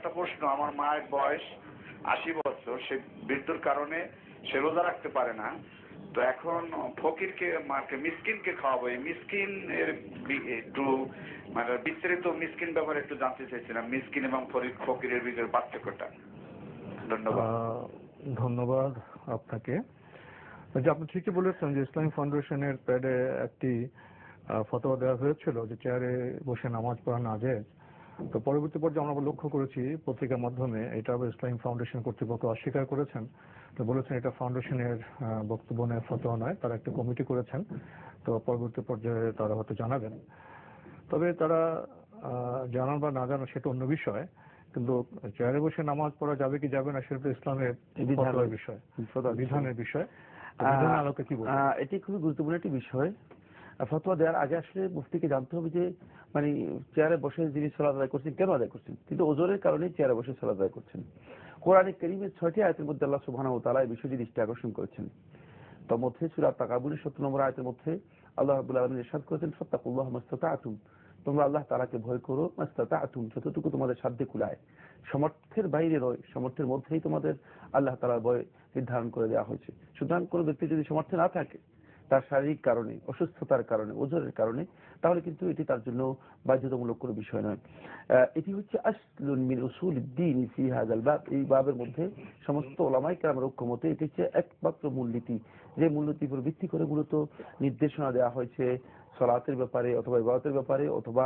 একটা প্রশ্ন, আমার মায়ের বয়স 80 বছর, সে মৃত্যুর কারণে সে রোজা রাখতে পারে না, তো এখন ফকিরকে মাকে মিসকিনকে খাওয়াবো, এই মিসকিন এর একটু মানে বিস্তারিত মিসকিন ব্যাপারে একটু জানতে চাইছিলাম, মিসকিন এবং ফকিরের ভিতরে পার্থক্যটা। ধন্যবাদ। ধন্যবাদ আপনাকে। যে আপনি ঠিকই বলেছেন যে ইসলামিক ফাউন্ডেশনের প্যাডে একটি ফতোয়া দেওয়া হয়েছিল যে চেয়ারে বসে নামাজ পড়া না যায়। তো পরবর্তী পর্যায়ে আমরা লক্ষ্য করেছি পত্রিকার মাধ্যমে এটা ইসলামিক ফাউন্ডেশন কর্তৃপক্ষ অস্বীকার করেছেন। তো বলেছেন এটা ফাউন্ডেশনের বক্তব্য নয়, ফতোয়া নয়, তারা একটা কমিটি করেছেন। তো পরবর্তী পর্যায়ে তারা হয়তো জানাবেন। তবে তারা জানান বা না জানান সেটা অন্য বিষয়, কিন্তু চেয়ারে বসে নামাজ পড়া যাবে কি যাবে না সেটা তো ইসলামের ফতোয়ার বিষয়, বিধানের বিষয়। বিধানের আলোকে কি বলবেন? এটি খুবই গুরুত্বপূর্ণ একটি বিষয়। ফতোয়া দেওয়ার আগে আসলে মুফতিকে জানতে হবে যে মানে চেয়ারে বসে যিনি সালাত আদায় করছেন কেন আদায় করছেন, কিন্তু ওজরের কারণে চেয়ারে বসে সালাত আদায় করছেন। কোরআনে কারীমের 6টি আয়াতের মধ্যে আল্লাহ সুবহানাহু ওয়া তাআলা এই বিষয়টি দৃষ্টি আকর্ষণ করেছেন। তার মধ্যে সূরা তাকাবুরের 70 নম্বর আয়াতের মধ্যে আল্লাহ রাব্বুল আলামিন ইরশাদ করেছেন, ফাত্তাকুল্লাহ মাসতাতা'তুম, তোমরা আল্লাহ তাআলাকে ভয় করো, মাসতাতা'তুম, যতটুকু তোমাদের সাধ্যে কুলায়। সামর্থ্যের বাইরে নয়, সামর্থ্যের মধ্যেই তোমাদের আল্লাহ তাআলার ভয় নির্ধারণ করে দেওয়া হয়েছে। সুতরাং কোনো ব্যক্তি যদি সামর্থ্য না থাকে, তার শারীরিক কারণে, অসুস্থতার কারণে, ওজরের কারণে, তাহলে কিন্তু এটি তার জন্য বাধ্যতামূলক কোনো বিষয় নয়। এটি হচ্ছে আসলুন মিন উসুলিদ্দীন ফি হাযাল বাব, এই বাবের মধ্যে সমস্ত উলামায়ে কেরামের ঐক্যমতে এটি হচ্ছে একমাত্র মূলনীতি, যে মূলনীতির উপর ভিত্তি করে মূলত নির্দেশনা দেওয়া হয়েছে সালাতের ব্যাপারে অথবা ইবাদতের ব্যাপারে অথবা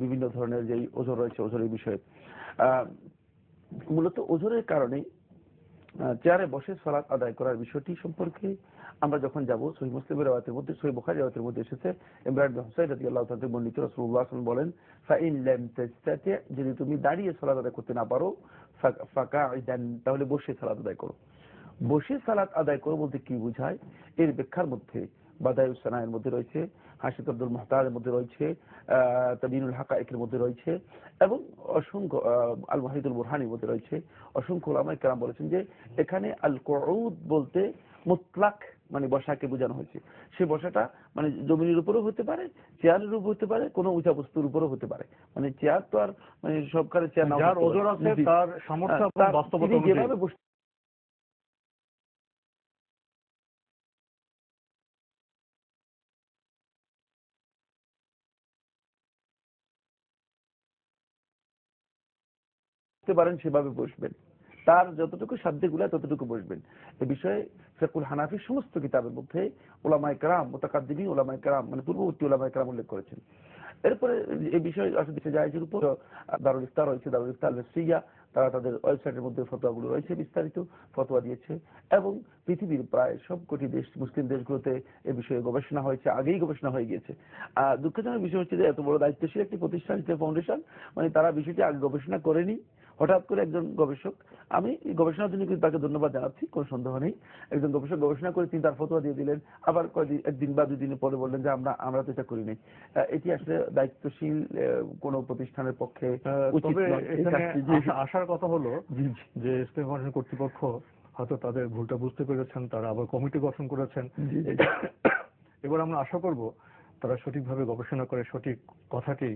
বিভিন্ন ধরনের যে ওজর রয়েছে ওজরের বিষয়ে। মূলত ওজরের কারণে চেয়ারে বসে সালাত আদায় করার বিষয়টি সম্পর্কে আমরা যখন যাব, সহিহ মুসলিমের রাওয়ায়াতের মধ্যে, সহিহ বুখারীর রাওয়ায়াতের মধ্যে এসেছে, ইমরান বিন হুসাইন রাদিয়াল্লাহু তাআলা থেকে বর্ণিত, রাসূলুল্লাহ সাল্লাল্লাহু আলাইহি ওয়াসাল্লাম বলেন, ফাইন লাম তাস্তাতি, যদি তুমি দাঁড়িয়ে সালাত আদায় করতে না পারো, ফাকাইদান, তাহলে বসে সালাত আদায় করো। বসে সালাত আদায় করো বলতে কি বোঝায়, এর ব্যাখ্যার মধ্যে বাদায়ুস সানায়ের মধ্যে রয়েছে, হাশিদ আব্দুল মুহতারের মধ্যে রয়েছে, তাবিনুল হাকায়েকের মধ্যে রয়েছে, এবং অসংখ্য আল ওয়াহিদুল বুরহানির মধ্যে রয়েছে। অসংখ্য উলামায়ে কেরাম বলেছেন যে এখানে আল কুউদ বলতে মুতলাক মানে বসাকে বোঝানো হয়েছে। সে বসাটা মানে জমিনের উপরেও হতে পারে, চেয়ারের উপর হতে পারে, কোনো উঁচা বস্তুর উপরেও হতে পারে। মানে চেয়ার তো আর মানে সবকারের চেয়ার না, যার ওজর আছে তার সামর্থ্য এবং বাস্তবতা অনুযায়ী যেভাবে পারেন সেভাবে বসবেন, তার যতটুকু সাধ্যে গুলা ততটুকু বসবেন। এ বিষয়ে ফিকহুল হানাফির সমস্ত কিতাবের মধ্যে উলামায়ে কেরাম, মুতাকাদ্দিমিন উলামায়ে কেরাম মানে পূর্ববর্তী উলামায়ে কেরাম উল্লেখ করেছেন। এরপরে এই বিষয়ে আসলে জায়েজের উপর দারুল ইফতা রয়েছে, দারুল ইফতা আল-মিসরিয়া, তারা তাদের ওয়েবসাইটের মধ্যে ফতোয়াগুলো রয়েছে, বিস্তারিত ফতোয়া দিয়েছে। এবং পৃথিবীর প্রায় সবকটি দেশ, মুসলিম দেশগুলোতে এ বিষয়ে গবেষণা হয়েছে, আগেই গবেষণা হয়ে গিয়েছে। দুঃখজনক বিষয় হচ্ছে যে এত বড় দায়িত্বশীল একটি প্রতিষ্ঠান ইসলামিক ফাউন্ডেশন, মানে তারা বিষয়টি আগে গবেষণা করেনি। হঠাৎ করে একজন গবেষক, আমি গবেষণার জন্য কিন্তু তাকে ধন্যবাদ জানাচ্ছি, কোনো সন্দেহ নেই, একজন গবেষক গবেষণা করে তিনি তার ফতোয়া দিয়ে দিলেন, আবার একদিন বা 2 দিন পরে বললেন যে আমরা তো এটা করিনি। এটি আসলে দায়িত্বশীল কোন প্রতিষ্ঠানের পক্ষে উচিত নয়। আসার কথা হলো যে ইসলামিক ফাউন্ডেশন কর্তৃপক্ষ হয়তো তাদের ভুলটা বুঝতে পেরেছেন, তারা আবার কমিটি গঠন করেছেন। এবার আমরা আশা করব তারা সঠিকভাবে গবেষণা করে সঠিক কথাটি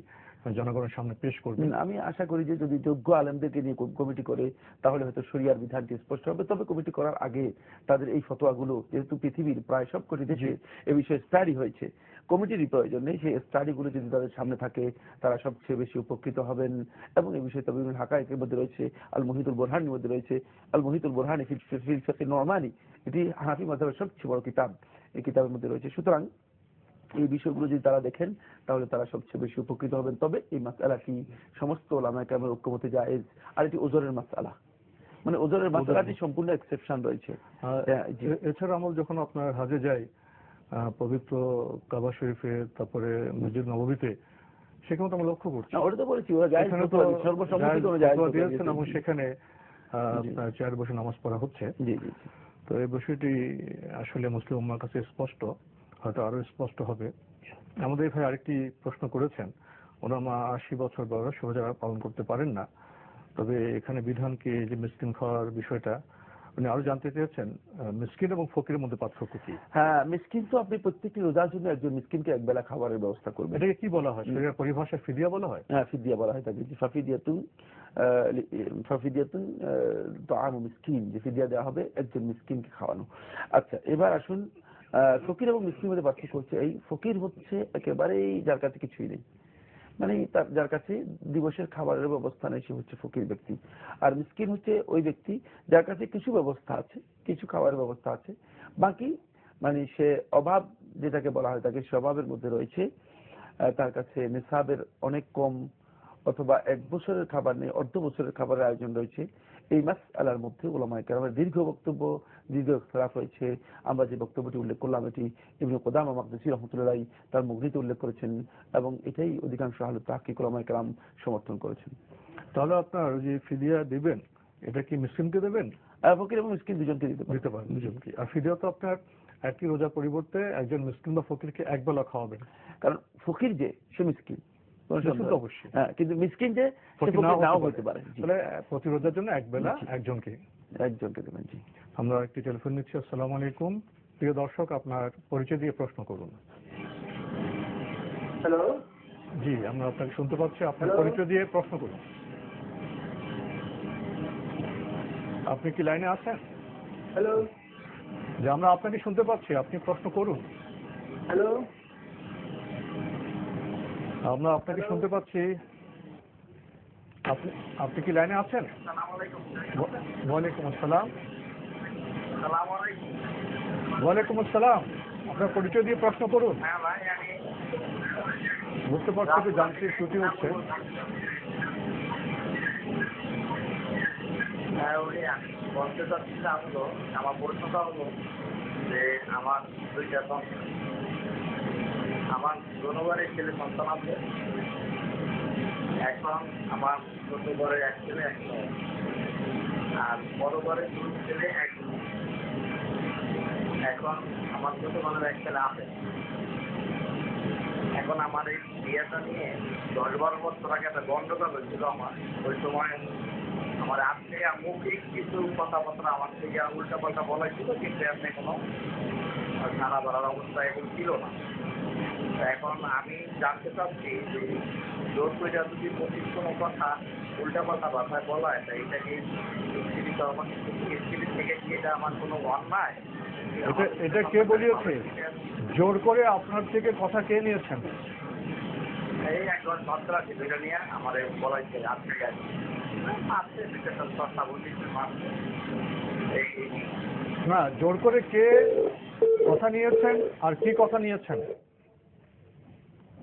জনগণের সামনে পেশ করবেন। আমি আশা করি যে যদি যোগ্য আলেমদেরকে নিয়ে কমিটি করে তাহলে হয়তো শরিয়ার বিধানটি স্পষ্ট হবে। তবে কমিটি করার আগে তাদের এই ফতোয়াগুলো, যেহেতু পৃথিবীর প্রায় সবকটি দেশে এ বিষয়ে স্টাডি হয়েছে, কমিটির প্রয়োজন নেই, সেই স্টাডিগুলো যদি তাদের সামনে থাকে তারা সবচেয়ে বেশি উপকৃত হবেন। এবং এই বিষয়ে তাবিনুল হাকায়েকের মধ্যে রয়েছে, আল মুহিতুল বুরহানির মধ্যে রয়েছে, আল মুহিতুল বুরহানি ফিল ফিকহ নু'মানি, এটি হানাফি মাযহাবের সবচেয়ে বড় কিতাব, এই কিতাবের মধ্যে রয়েছে। সুতরাং এই বিষয়গুলো যদি তারা দেখেন তাহলে তারা সবচেয়ে বেশি উপকৃত হবেন। তবে এই মাসআলাটি সমস্ত উলামায়ে কেরামের ঐক্যমতে জায়েজ। আর এটি ওজরের মাসআলা, মানে ওজরের মাসআলাটি সম্পূর্ণ এক্সেপশন রয়েছে। এছাড়া আমরা যখন আপনার হজে যাই, পবিত্র কাবা শরীফে, তারপরে মসজিদ নববীতে, সেখানে তো আমরা লক্ষ্য করছি, ওটা তো বলেছি ওরা জায়েজ সর্বসম্মতি করে জায়েজ দিয়েছেন, এবং সেখানে চেয়ারে বসে নামাজ পড়া হচ্ছে। তো এই বিষয়টি আসলে মুসলিম উম্মার কাছে স্পষ্ট, হয়তো আরো স্পষ্ট হবে। আমাদের ভাই আরেকটি প্রশ্ন করেছেন, ওনার মা 80 বছর বয়স, রোজা পালন করতে পারেন না, তবে এখানে বিধান কি যে মিসকিন খাওয়ার বিষয়টা উনি আরো জানতে চেয়েছেন মিসকিন এবং ফকিরের মধ্যে পার্থক্য কি? হ্যাঁ, মিসকিন তো আপনি প্রত্যেকটি রোজার জন্য একজন মিসকিনকে একবেলা খাবারের ব্যবস্থা করবেন। এটাকে কি বলা হয়? শরীরের পরিভাষায় ফিদিয়া বলা হয়? হ্যাঁ, ফিদিয়া বলা হয় তাকে, যে ফাফিদিয়াতুন তাআমু মিসকিন, যে ফিদিয়া দেওয়া হবে একজন মিসকিনকে খাওয়ানো। আচ্ছা, এবার আসুন ফকির এবং মিসকিনের মধ্যে পার্থক্য হচ্ছে এই, ফকির হচ্ছে একেবারেই যার কাছে কিছুই নেই, মানে যার কাছে দিবসের খাবারের ব্যবস্থা নেই, সে হচ্ছে ফকির ব্যক্তি। আর মিসকিন হচ্ছে ওই ব্যক্তি যার কাছে কিছু ব্যবস্থা আছে, কিছু খাবারের ব্যবস্থা আছে, বাকি মানে সে অভাব যেটাকে বলা হয় তাকে সে অভাবের মধ্যে রয়েছে, তার কাছে নিসাবের অনেক কম, অথবা 1 বছরের খাবার নেই, অর্ধ বছরের খাবারের আয়োজন রয়েছে। এই মাসআলার মধ্যে উলামায়ে কেরামের দীর্ঘ বক্তব্য, দীর্ঘ ইখতিলাফ রয়েছে। আমরা যে বক্তব্যটি উল্লেখ করলাম এটি ইবনে কুদামা মাকদিসী রাহমাতুল্লাহ আলাইহি তার মুগনিতে উল্লেখ করেছেন, এবং এটাই অধিকাংশ আহলে তাহকিক উলামায়ে কেরাম সমর্থন করেছেন। তাহলে আপনার যে ফিদিয়া দিবেন এটা কি মিসকিনকে দেবেন? ফকির এবং মিসকিন দুজনকে দিতে পারেন দুজনকে। আর ফিদিয়া তো আপনার একটি রোজার পরিবর্তে একজন মিসকিন বা ফকিরকে একবেলা খাওয়াবেন, কারণ ফকির যে সে মিসকিন অবশ্যই, কিন্তু মিসকিন যে ফকির নাও হতে পারে। তাহলে প্রতি রোজার জন্য একবেলা একজনকে দেবেন। জি, আমরা একটি টেলিফোন নিচ্ছি। আসসালামু আলাইকুম, প্রিয় দর্শক, আপনার পরিচয় দিয়ে প্রশ্ন করুন। হ্যালো। জি, আমরা আপনাকে শুনতে পাচ্ছি, আপনার পরিচয় দিয়ে প্রশ্ন করুন। আপনি কি লাইনে আছেন? হ্যালো। যে আমরা আপনাকে শুনতে পাচ্ছি, আপনি প্রশ্ন করুন। হ্যালো। আমরা আপনাকে শুনতে পাচ্ছি, আপনি কি লাইনে আছেন? ওয়ালাইকুম আসসালাম। ওয়ালাইকুম আসসালাম, আপনার পরিচয় দিয়ে প্রশ্ন করুন। বুঝতে পারছি যে যান্ত্রিক ত্রুটি হচ্ছে। বলতে চাচ্ছিলাম হলো, আমার প্রশ্নটা হলো যে আমার 2টা সন্তান, আমার জনগণের ছেলে সন্তান আছে। এখন আমার ছোট ঘরে 1 ছেলে 1 মেয়ে, আর বড় ঘরে 2 ছেলে 1 মেয়ে। এখন আমার ছোট ঘরের 1 ছেলে আছে। এখন আমার এই বিয়েটা নিয়ে 10-12 বছর আগে একটা গন্ডগোল হয়েছিল আমার। ওই সময় আমার আপনি মৌখিক কিছু কথাবার্তা আমার থেকে উল্টা পাল্টা বলা ছিল, কিন্তু আপনি কোনো সারা ধরার অবস্থা এখন ছিল না। এখন আমি জানতে চাচ্ছি যে জোর করে যদি পঁচিশ কোনো কথা উল্টা পাল্টা ভাষায় বলা হয়, এটা কি স্ত্রী থেকে কি এটা আমার কোনো অন্যায়? এটা কে বলিয়েছে? জোর করে আপনার থেকে কথা কে নিয়েছেন? এই একজন সন্ত্রাসী দুইটা নিয়ে আমার বলাইছে আজকে না, জোর করে কে কথা নিয়েছেন আর কি কথা নিয়েছেন?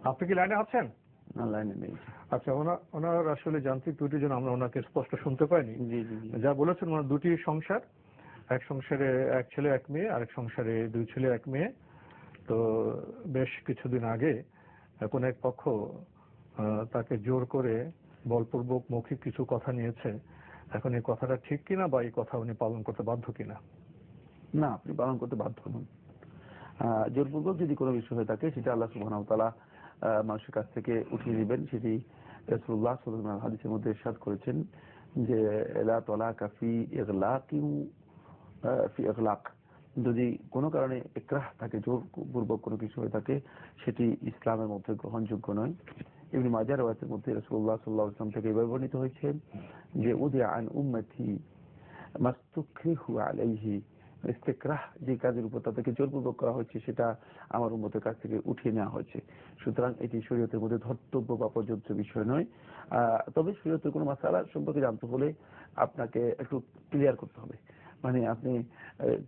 আপনি কি লাইনে আছেন? না, লাইনে নেই। আচ্ছা, ওনার আসলে যান্ত্রিক ত্রুটির জন্য আমরা ওনাকে স্পষ্ট শুনতে পাইনি। যা বলেছেন ওনার 2টি সংসার, এক সংসারে 1 ছেলে 1 মেয়ে, আরেক সংসারে 2 ছেলে 1 মেয়ে। তো বেশ কিছুদিন আগে কোন এক পক্ষ তাকে জোর করে বলপূর্বক মৌখিক কিছু কথা নিয়েছে। এখন এই কথাটা ঠিক কিনা বা এই কথা উনি পালন করতে বাধ্য কিনা? না, আপনি পালন করতে বাধ্য নন। জোরপূর্বক যদি কোনো বিষয় হয়ে থাকে সেটা আল্লাহ সুবহানাহু ওয়া তাআলা মানুষের কাছ থেকে উঠিয়ে দিবেন। সেটি রাসূলুল্লাহ সাল্লাল্লাহু আলাইহি ওয়াসাল্লাম হাদিসের মধ্যে ইরশাদ করেছেন যে লা তালাকা ফি ইগলাক, যদি কোনো কারণে ইকরাহ থাকে, জোরপূর্বক কোনো কিছু হয়ে থাকে, সেটি ইসলামের মধ্যে গ্রহণযোগ্য নয়। ইবনে মাজাহ রওয়ায়াতের মধ্যে রাসূলুল্লাহ সাল্লাল্লাহু আলাইহি ওয়াসাল্লাম থেকে বর্ণিত হয়েছে যে উদিয়া আন উম্মতি মাস্তুকরিহু আলাইহি, ইস্তিকরাহ যে কাজের উপর তাদেরকে জোরপূর্বক করা হয়েছে সেটা আমার উম্মতের কাছ থেকে উঠিয়ে নেওয়া হয়েছে। সুতরাং এটি শরীয়তের মধ্যে ধর্তব্য বা প্রযোজ্য বিষয় নয়। তবে শরীয়তের কোনো মাসালা সম্পর্কে জানতে হলে আপনাকে একটু ক্লিয়ার করতে হবে, মানে আপনি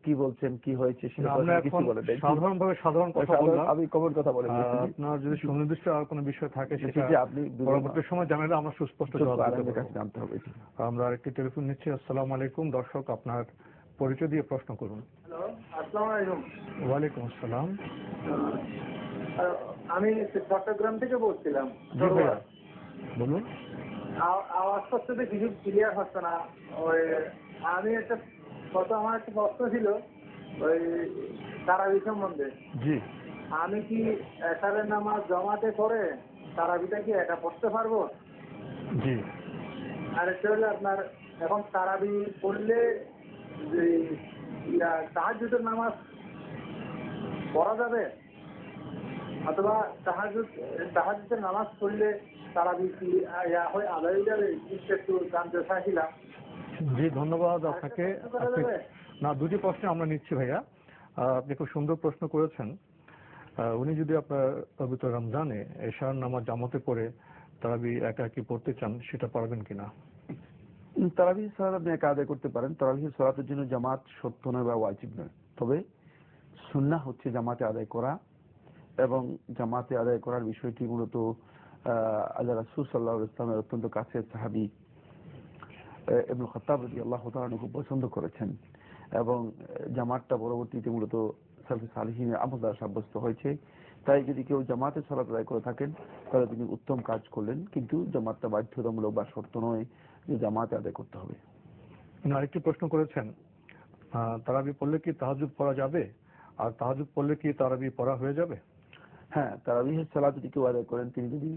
কি বলছেন, কি হয়েছে সেটা কিছু বলে দেন। সাধারণভাবে সাধারণ কথা বললাম, আমি কমন কথা বলে আপনার যদি সুনির্দিষ্ট আর কোনো বিষয় থাকে সেটা আপনি পরবর্তী সময় জানালে আমরা সুস্পষ্ট জবাব জানতে হবে। আমরা আরেকটি টেলিফোন নিচ্ছি। আসসালামু আলাইকুম। দর্শক, আপনার পরিচয় দিয়ে প্রশ্ন করুন। হ্যালো, আসসালামু আলাইকুম। ওয়ালাইকুম আসসালাম। আমি চট্টগ্রাম থেকে বলছিলাম। জি ভাইয়া, বলুন। আওয়াজ করতে কিছু ক্লিয়ার হচ্ছে না। ওই আমি আমার একটা প্রশ্ন ছিল ওই তারাবি সম্বন্ধে। জি, আমি কি এশারের নামাজ জমাতে করে তারাবিটা কি একা পড়তে পারবো? জি। আর এটা হলো আপনার এখন তারাবি পড়লে যে তাহাজ্জুদের নামাজ পড়া যাবে, অথবা তাহাজ্জুদের নামাজ পড়লে তারাবি কি হয় আদায় হয়ে যাবে, একটু জানতে চাইছিলাম। জি, ধন্যবাদ আপনাকে। না, দুটি প্রশ্ন আমরা নিচ্ছি ভাইয়া। আপনি খুব সুন্দর প্রশ্ন করেছেন। উনি যদি আপনার পবিত্র রমজানে এশার নামাজ জামাতে পড়ে তারাবি একা কি পড়তে চান, সেটা পারবেন কিনা? তারাবিহ সালাত আপনি একা আদায় করতে পারেন। তারাবিহ সালাতের জন্য জামাত শর্ত নয় বা ওয়াজিব নয়, তবে সুন্নাহ হচ্ছে জামাতে আদায় করা, এবং জামাতে আদায় করার বিষয়টি মূলত আল্লাহ রাসূল সাল্লাল্লাহু আলাইহি ওয়াসাল্লামের অত্যন্ত কাছের সাহাবী ইবনে খাত্তাব রাদিয়াল্লাহু তাআলা খুব পছন্দ করেছেন, এবং জামাতটা পরবর্তীতে মূলত সালফে সালিহিনের আমল দ্বারা সাব্যস্ত হয়েছে। তাই যদি কেউ জামাতে সালাত আদায় করে থাকেন তাহলে তিনি উত্তম কাজ করলেন, কিন্তু জামাতটা বাধ্যতামূলক বা শর্ত নয় যে জামাতে আদায় করতে হবে। আরেকটি প্রশ্ন করেছেন, তারাবি পড়লে কি তাহাজ্জুদ পড়া যাবে, আর তাহাজ্জুদ পড়লে কি তারাবি পড়া হয়ে যাবে? হ্যাঁ, তারাবিহের সালাত যদি কেউ আদায় করেন, তিনি যদি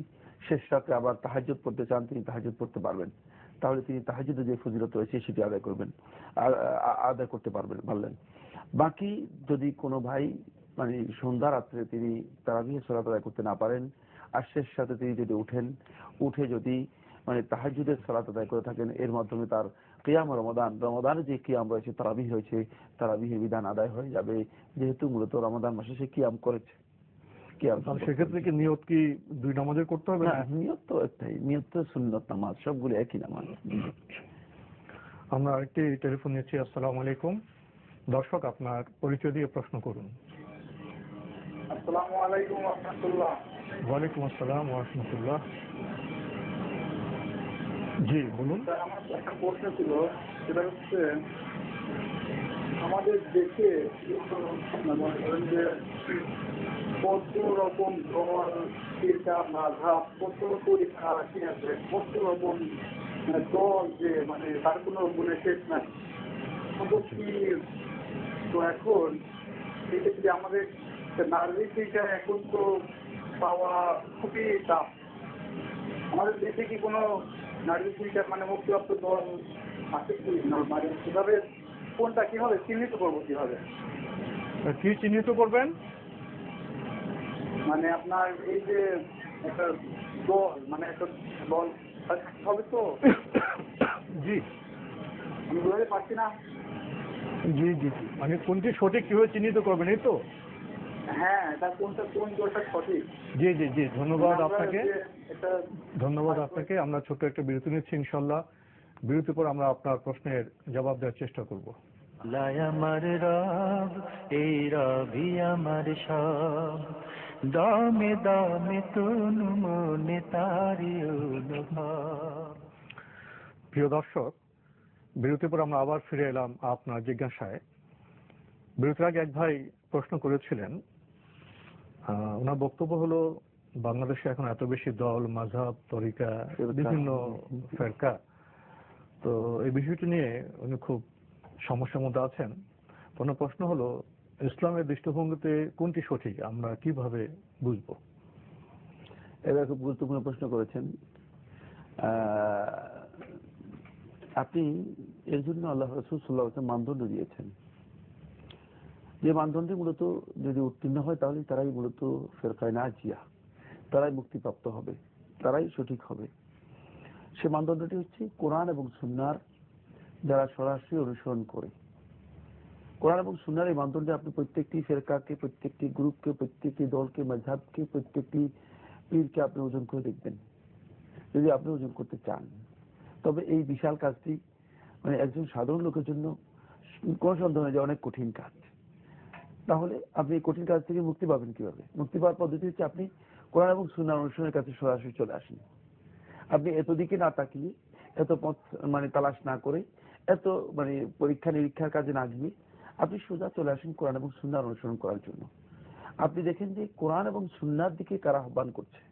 শেষ রাতে আবার তাহাজ্জুদ পড়তে চান, তিনি তাহাজ্জুদ পড়তে পারবেন। তাহলে তিনি তাহাজ্জুদের যে ফজিলত রয়েছে সেটি আদায় করবেন, আদায় করতে পারলেন। বাকি যদি কোনো ভাই মানে সন্ধ্যা রাত্রে তিনি তারাবিহের সালাত আদায় করতে না পারেন, আর শেষ রাতে তিনি যদি উঠে যদি মানে তাহাজ্জুদের সালাত আদায় করে থাকেন, এর মাধ্যমে তার কিয়াম রমাদানে যে কিয়াম রয়েছে, তারাবিহ রয়েছে, তারাবিহের বিধান আদায় হয়ে যাবে, যেহেতু মূলত রমাদান মাসে সে কিয়াম করেছে। সেক্ষেত্রে কি নিয়ত কি দুই নামাজের করতে হবে? নিয়ত তো একটাই, নিয়ত তো সুন্নত নামাজ, সবগুলো একই নামাজ। আমরা আরেকটি টেলিফোন নিচ্ছি। আসসালামু আলাইকুম। দর্শক, আপনার পরিচয় দিয়ে প্রশ্ন করুন। আসসালামু আলাইকুম ওয়া রাহমাতুল্লাহ। ওয়ালাইকুম আসসালাম ওয়া রাহমাতুল্লাহ। জি বলুন। আমার একটা প্রশ্ন ছিল, সেটা হচ্ছে আমাদের দেশে মনে করেন যে কত রকম ধর্ম, ফিরকা, মাযহাব, কত পরীক্ষা কি আছে, কত রকম দল, যে মানে তার কোনো গুণে শেষ নাই। তো এখন এটা যদি আমাদের নাগরিকটা এখন তো পাওয়া খুবই টাফ। আমাদের দেশে কি কোনো নাগরিকটা মানে মুক্তিপ্রাপ্ত দল আছে কি? মানে কিভাবে, কোনটা কিভাবে চিহ্নিত করবো, কিভাবে কি চিহ্নিত করবেন? মানে আপনার এই যে একটা দল, মানে একটা দল হবে তো। জি, আমি বুঝতে পারছি না। জি জি জি, মানে কোনটি সঠিক কিভাবে চিহ্নিত করবেন, এই তো? হ্যাঁ, এটা কোন দলটা সঠিক। জি জি জি, ধন্যবাদ আপনাকে। ধন্যবাদ আপনাকে। আমরা ছোট্ট একটা বিরতি নিচ্ছি, ইনশাল্লাহ বিরতির পর আমরা আপনার প্রশ্নের জবাব দেওয়ার চেষ্টা করব। আমার রব, এই রবি আমার সব, দমে দমে তনু মনে তারি অনুভব। প্রিয় দর্শক, বিরতির পর আমরা আবার ফিরে এলাম আপনার জিজ্ঞাসায়। বিরতির আগে এক ভাই প্রশ্ন করেছিলেন, ওনার বক্তব্য হলো বাংলাদেশে এখন এত বেশি দল, মাযহাব, তরিকা, বিভিন্ন ফেরকা, তো এই বিষয়টি নিয়ে উনি খুব সমস্যার মধ্যে আছেন। ওনার প্রশ্ন হলো, ইসলামের দৃষ্টিভঙ্গিতে কোনটি সঠিক, আমরা কিভাবে বুঝবো? এবার খুব গুরুত্বপূর্ণ প্রশ্ন করেছেন আপনি। এর জন্য আল্লাহ রাসূল সাল্লাল্লাহু আলাইহি ওয়াসাল্লাম মানদণ্ড দিয়েছেন, যে মানদণ্ডে মূলত যদি উত্তীর্ণ হয় তাহলে তারাই মূলত ফেরকায়ে নাজিয়া, তারাই মুক্তিপ্রাপ্ত হবে, তারাই সঠিক হবে। সে মানদণ্ডটি হচ্ছে কোরআন এবং সুন্নাহর যারা সরাসরি অনুসরণ করে। কোরআন এবং সুন্নাহর এই মানদণ্ডে আপনি প্রত্যেকটি ফেরকাকে, প্রত্যেকটি গ্রুপকে, প্রত্যেকটি দলকে, মাযহাবকে, প্রত্যেকটি পীরকে আপনি ওজন করে দেখবেন, যদি আপনি ওজন করতে চান। তবে এই বিশাল কাজটি মানে একজন সাধারণ লোকের জন্য কোনো সন্দেহ নেই যে অনেক কঠিন কাজ। তাহলে আপনি এই কঠিন কাজ থেকে মুক্তি পাবেন কিভাবে? মুক্তি পাওয়ার পদ্ধতি হচ্ছে আপনি কোরআন এবং সুন্নাহর অনুসরণের কাছে সরাসরি চলে আসেন। আপনি এত দিকে না তাকিয়ে, এত পথ মানে তালাশ না করে, এত মানে পরীক্ষা নিরীক্ষার কাজে না গিয়ে আপনি সোজা চলে আসেন কোরআন এবং সুন্নাহর অনুসরণ করার জন্য। আপনি দেখেন যে কোরআন এবং সুন্নাহর দিকে কারা আহ্বান করছে।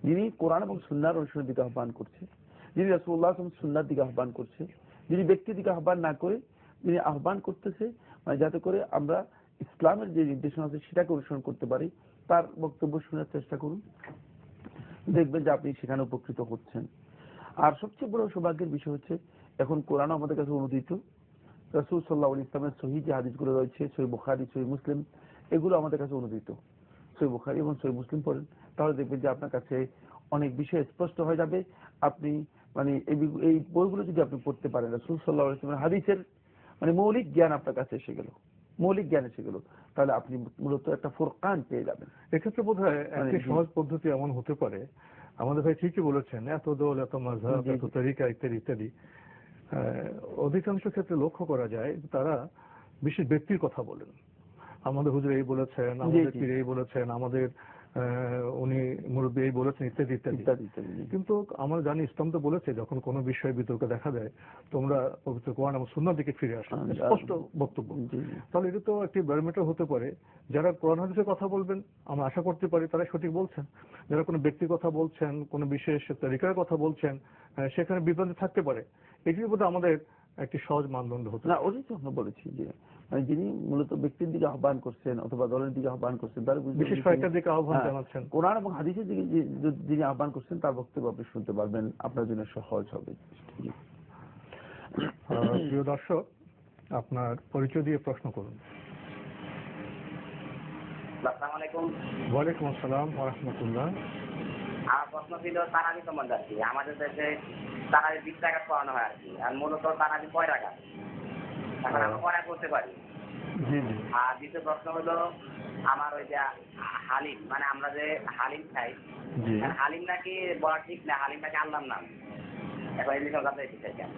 যিনি কোরআন এবং সুন্নাহর অনুসরণের দিকে আহ্বান করছে, যিনি রাসূলুল্লাহ সাল্লাল্লাহু আলাইহি ওয়াসাল্লাম সুন্নাহর দিকে আহ্বান করছে, যিনি ব্যক্তির দিকে আহ্বান না করে যিনি আহ্বান করতেছে মানে যাতে করে আমরা ইসলামের যে নির্দেশনা আছে সেটাকে অনুসরণ করতে পারি, তার বক্তব্য শোনার চেষ্টা করুন, দেখবেন যে আপনি সেখানে উপকৃত হচ্ছেন। আর সবচেয়ে বড় সৌভাগ্যের বিষয় হচ্ছে এখন কোরআন আমাদের কাছে অনুদিত, রাসূল সাল্লাল্লাহু আলাইহি ওয়াসাল্লামের সহিহ যে হাদিসগুলো রয়েছে, সহিহ বুখারী, সহিহ মুসলিম, এগুলো আমাদের কাছে অনুদিত। সহিহ বুখারী এবং সহিহ মুসলিম পড়েন, তাহলে দেখবেন যে আপনার কাছে অনেক বিষয় স্পষ্ট হয়ে যাবে। আপনি মানে এই বইগুলো যদি আপনি পড়তে পারেন, রাসূল সাল্লাল্লাহু আলাইহি ওয়াসাল্লামের হাদিসের মানে মৌলিক জ্ঞান আপনার কাছে এসে গেল, মৌলিক জ্ঞান এসে গেল, তাহলে আপনি মূলত একটা ফুরকান পেয়ে যাবেন। এক্ষেত্রে বোধহয় একটি সহজ পদ্ধতি এমন হতে পারে, আমাদের ভাই ঠিকই বলেছেন, এত দল, এত মাযহাব, এত তরিকা ইত্যাদি ইত্যাদি, অধিকাংশ ক্ষেত্রে লক্ষ্য করা যায় তারা বিশেষ ব্যক্তির কথা বলেন। আমাদের হুজুর এই বলেছেন, আমাদের পীর এই বলেছেন, আমাদের উনি মুরব্বী এই বলেছেন, ইত্যাদি ইত্যাদি। কিন্তু আমরা জানি ইসলাম তো বলেছে যখন কোনো বিষয়ে বিতর্ক দেখা দেয় তোমরা পবিত্র কোরআন এবং সুন্নাহর দিকে ফিরে আসো, স্পষ্ট বক্তব্য। তাহলে এটা তো একটি ব্যারোমিটার হতে পারে, যারা কোরআন হাদিসের কথা বলবেন আমরা আশা করতে পারি তারা সঠিক বলছেন, যারা কোনো ব্যক্তির কথা বলছেন, কোনো বিশেষ তরিকার কথা বলছেন, সেখানে বিভ্রান্তি থাকতে পারে। এটি বোধহয় আমাদের একটি সহজ মানদণ্ড হতে না। ওটাই তো আমরা বলেছি যে মানে যিনি মূলত ব্যক্তির দিকে আহ্বান করছেন অথবা দলের দিকে আহ্বান করছেন, তার বিশেষ কয়েকটার দিকে আহ্বান জানাচ্ছেন, কোরআন এবং হাদিসের দিকে যিনি আহ্বান করছেন তার বক্তব্য আপনি শুনতে পারবেন, আপনার জন্য সহজ হবে। প্রিয় দর্শক, আপনার পরিচয় দিয়ে প্রশ্ন করুন। আসসালামু আলাইকুম। ওয়ালাইকুম আসসালাম ওয়া রাহমাতুল্লাহ। আমার প্রশ্ন ছিল তারাবি সম্বন্ধে আর কি। আমাদের দেশে তারাবি 20 টাকা পড়ানো হয় আর কি, আর মূলত তারাবি কয় টাকা, এখন আমরা কয় করতে পারি? জি জি। আর দ্বিতীয় প্রশ্ন হলো আমার ওই যে হালিম, মানে আমরা যে হালিম খাই, হালিম নাকি বলা ঠিক না, হালিম নাকি আল্লাহর নাম, এখন এই বিষয়ে জানতে চাই।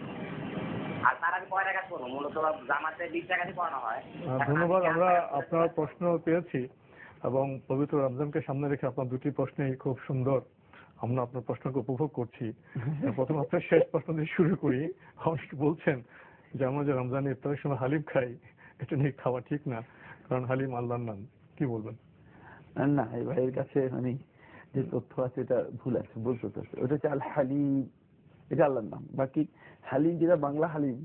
আর তারাবি কয় টাকা করবো? মূলত জামাতে 20 টাকা দিয়ে পড়ানো হয়। ধন্যবাদ, আমরা আপনার প্রশ্ন পেয়েছি এবং পবিত্র রমজানকে সামনে রেখে আপনার দুটি প্রশ্নই খুব সুন্দর, আমরা আপনার প্রশ্নকে উপভোগ করছি। প্রথম আপনার শেষ প্রশ্ন দিয়ে শুরু করি। অনেকে বলছেন যে আমরা যে রমজানে ইফতারের সময় হালিম খাই, এটা নিয়ে খাওয়া ঠিক না, কারণ হালিম আল্লাহর নাম। কি বলবেন? না, এই ভাইয়ের কাছে মানে যে তথ্য আছে এটা ভুল আছে, ভুল তথ্য আছে। ওটা হচ্ছে আল হালিম, এটা আল্লাহর নাম। বাকি হালিম যেটা বাংলা হালিম,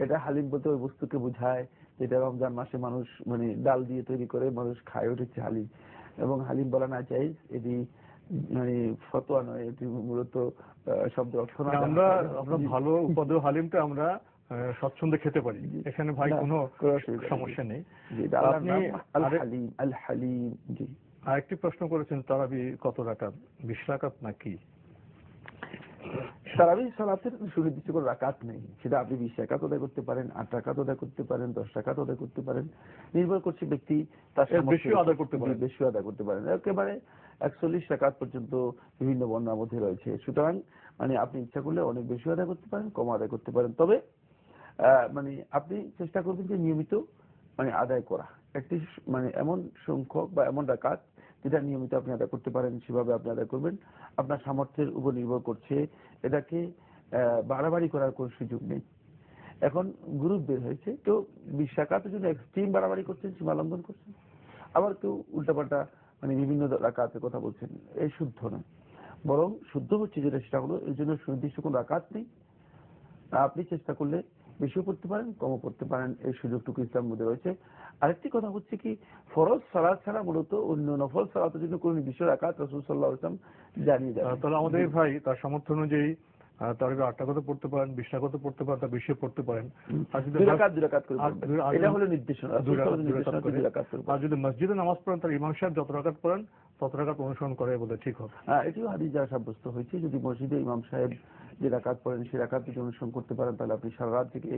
এটা হালিম বলতে ওই বস্তুকে বোঝায় যেটা রমজান মাসে মানুষ মানে ডাল দিয়ে তৈরি করে মানুষ খায়, ওটা হচ্ছে হালিম। এবং হালিম বলা না চাই, এটি মানে ফতোয়া নয়, এটি মূলত শব্দ অর্থ না। আমরা ভালো উপাদেয় হালিমটা আমরা স্বচ্ছন্দে খেতে পারি, এখানে ভাই কোনো সমস্যা নেই। আপনি আল হালিম। জি, আরেকটি প্রশ্ন করেছেন, তারাবি কত রাকাত? 20 রাকাত নাকি? তারাবি সালাতের সুনির্দিষ্ট কোনো রাকাত নেই, সেটা আপনি 20 রাকাত আদায় করতে পারেন, 8 রাকাত আদায় করতে পারেন, 10 রাকাত আদায় করতে পারেন, নির্ভর করছে ব্যক্তি তার বেশি আদায় করতে পারেন, বেশি আদায় করতে পারেন। একেবারে 41 রাকাত পর্যন্ত বিভিন্ন বর্ণনার মধ্যে রয়েছে। সুতরাং মানে আপনি ইচ্ছা করলে অনেক বেশি আদায় করতে পারেন, কম আদায় করতে পারেন। তবে মানে আপনি চেষ্টা করবেন যে নিয়মিত মানে আদায় করা, একটি মানে এমন সংখ্যক বা এমন রাকাত যেটা নিয়মিত আপনি আদায় করতে পারেন, সেভাবে আপনি আদায় করবেন। আপনার সামর্থ্যের উপর নির্ভর করছে, এটাকে বাড়াবাড়ি করার কোন সুযোগ নেই। এখন গ্রুপ বের হয়েছে, কেউ 20 রাকাতের জন্য এক্সট্রিম বাড়াবাড়ি করছেন, সীমা লঙ্ঘন করছেন, আবার কেউ উল্টাপাল্টা মানে বিভিন্ন রাকাতের কথা বলছেন। এই শুদ্ধ নয়, বরং শুদ্ধ হচ্ছে যেটা সেটা হলো এর জন্য সুনির্দিষ্ট কোনো রাকাত নেই। আপনি চেষ্টা করলে বেশিও পড়তে পারেন, কমও পড়তে পারেন, এই সুযোগটুকু ইসলামের মধ্যে রয়েছে। আরেকটি কথা হচ্ছে কি, ফরজ সালাত ছাড়া মূলত অন্য নফল সালাতের জন্য কোনো নির্দিষ্ট রাকাত রাসূল সাল্লাল্লাহু আলাইহি ওয়াসাল্লাম জানিয়ে দেন। তাহলে আমাদের ভাই তার সামর্থ্য অনুযায়ী তারাবি 8 রাকাত পড়তে পারেন, 20 রাকাত পড়তে পারেন, তার বেশি পড়তে পারেন। আর যদি 2 রাকাত করে পড়বেন, এটা হলো নির্দেশনা, আর যদি মসজিদে নামাজ পড়েন তার ইমাম সাহেব যত রাকাত পড়েন তত রাকাত অনুসরণ করে বলে ঠিক হবে। এটিও হাদিস দ্বারা সাব্যস্ত হয়েছে। যদি মসজিদে ইমাম সাহেব যে রাকাত পড়েন সেই রাকাত যদি অনুসরণ করতে পারেন, তাহলে আপনি সারা রাত থেকে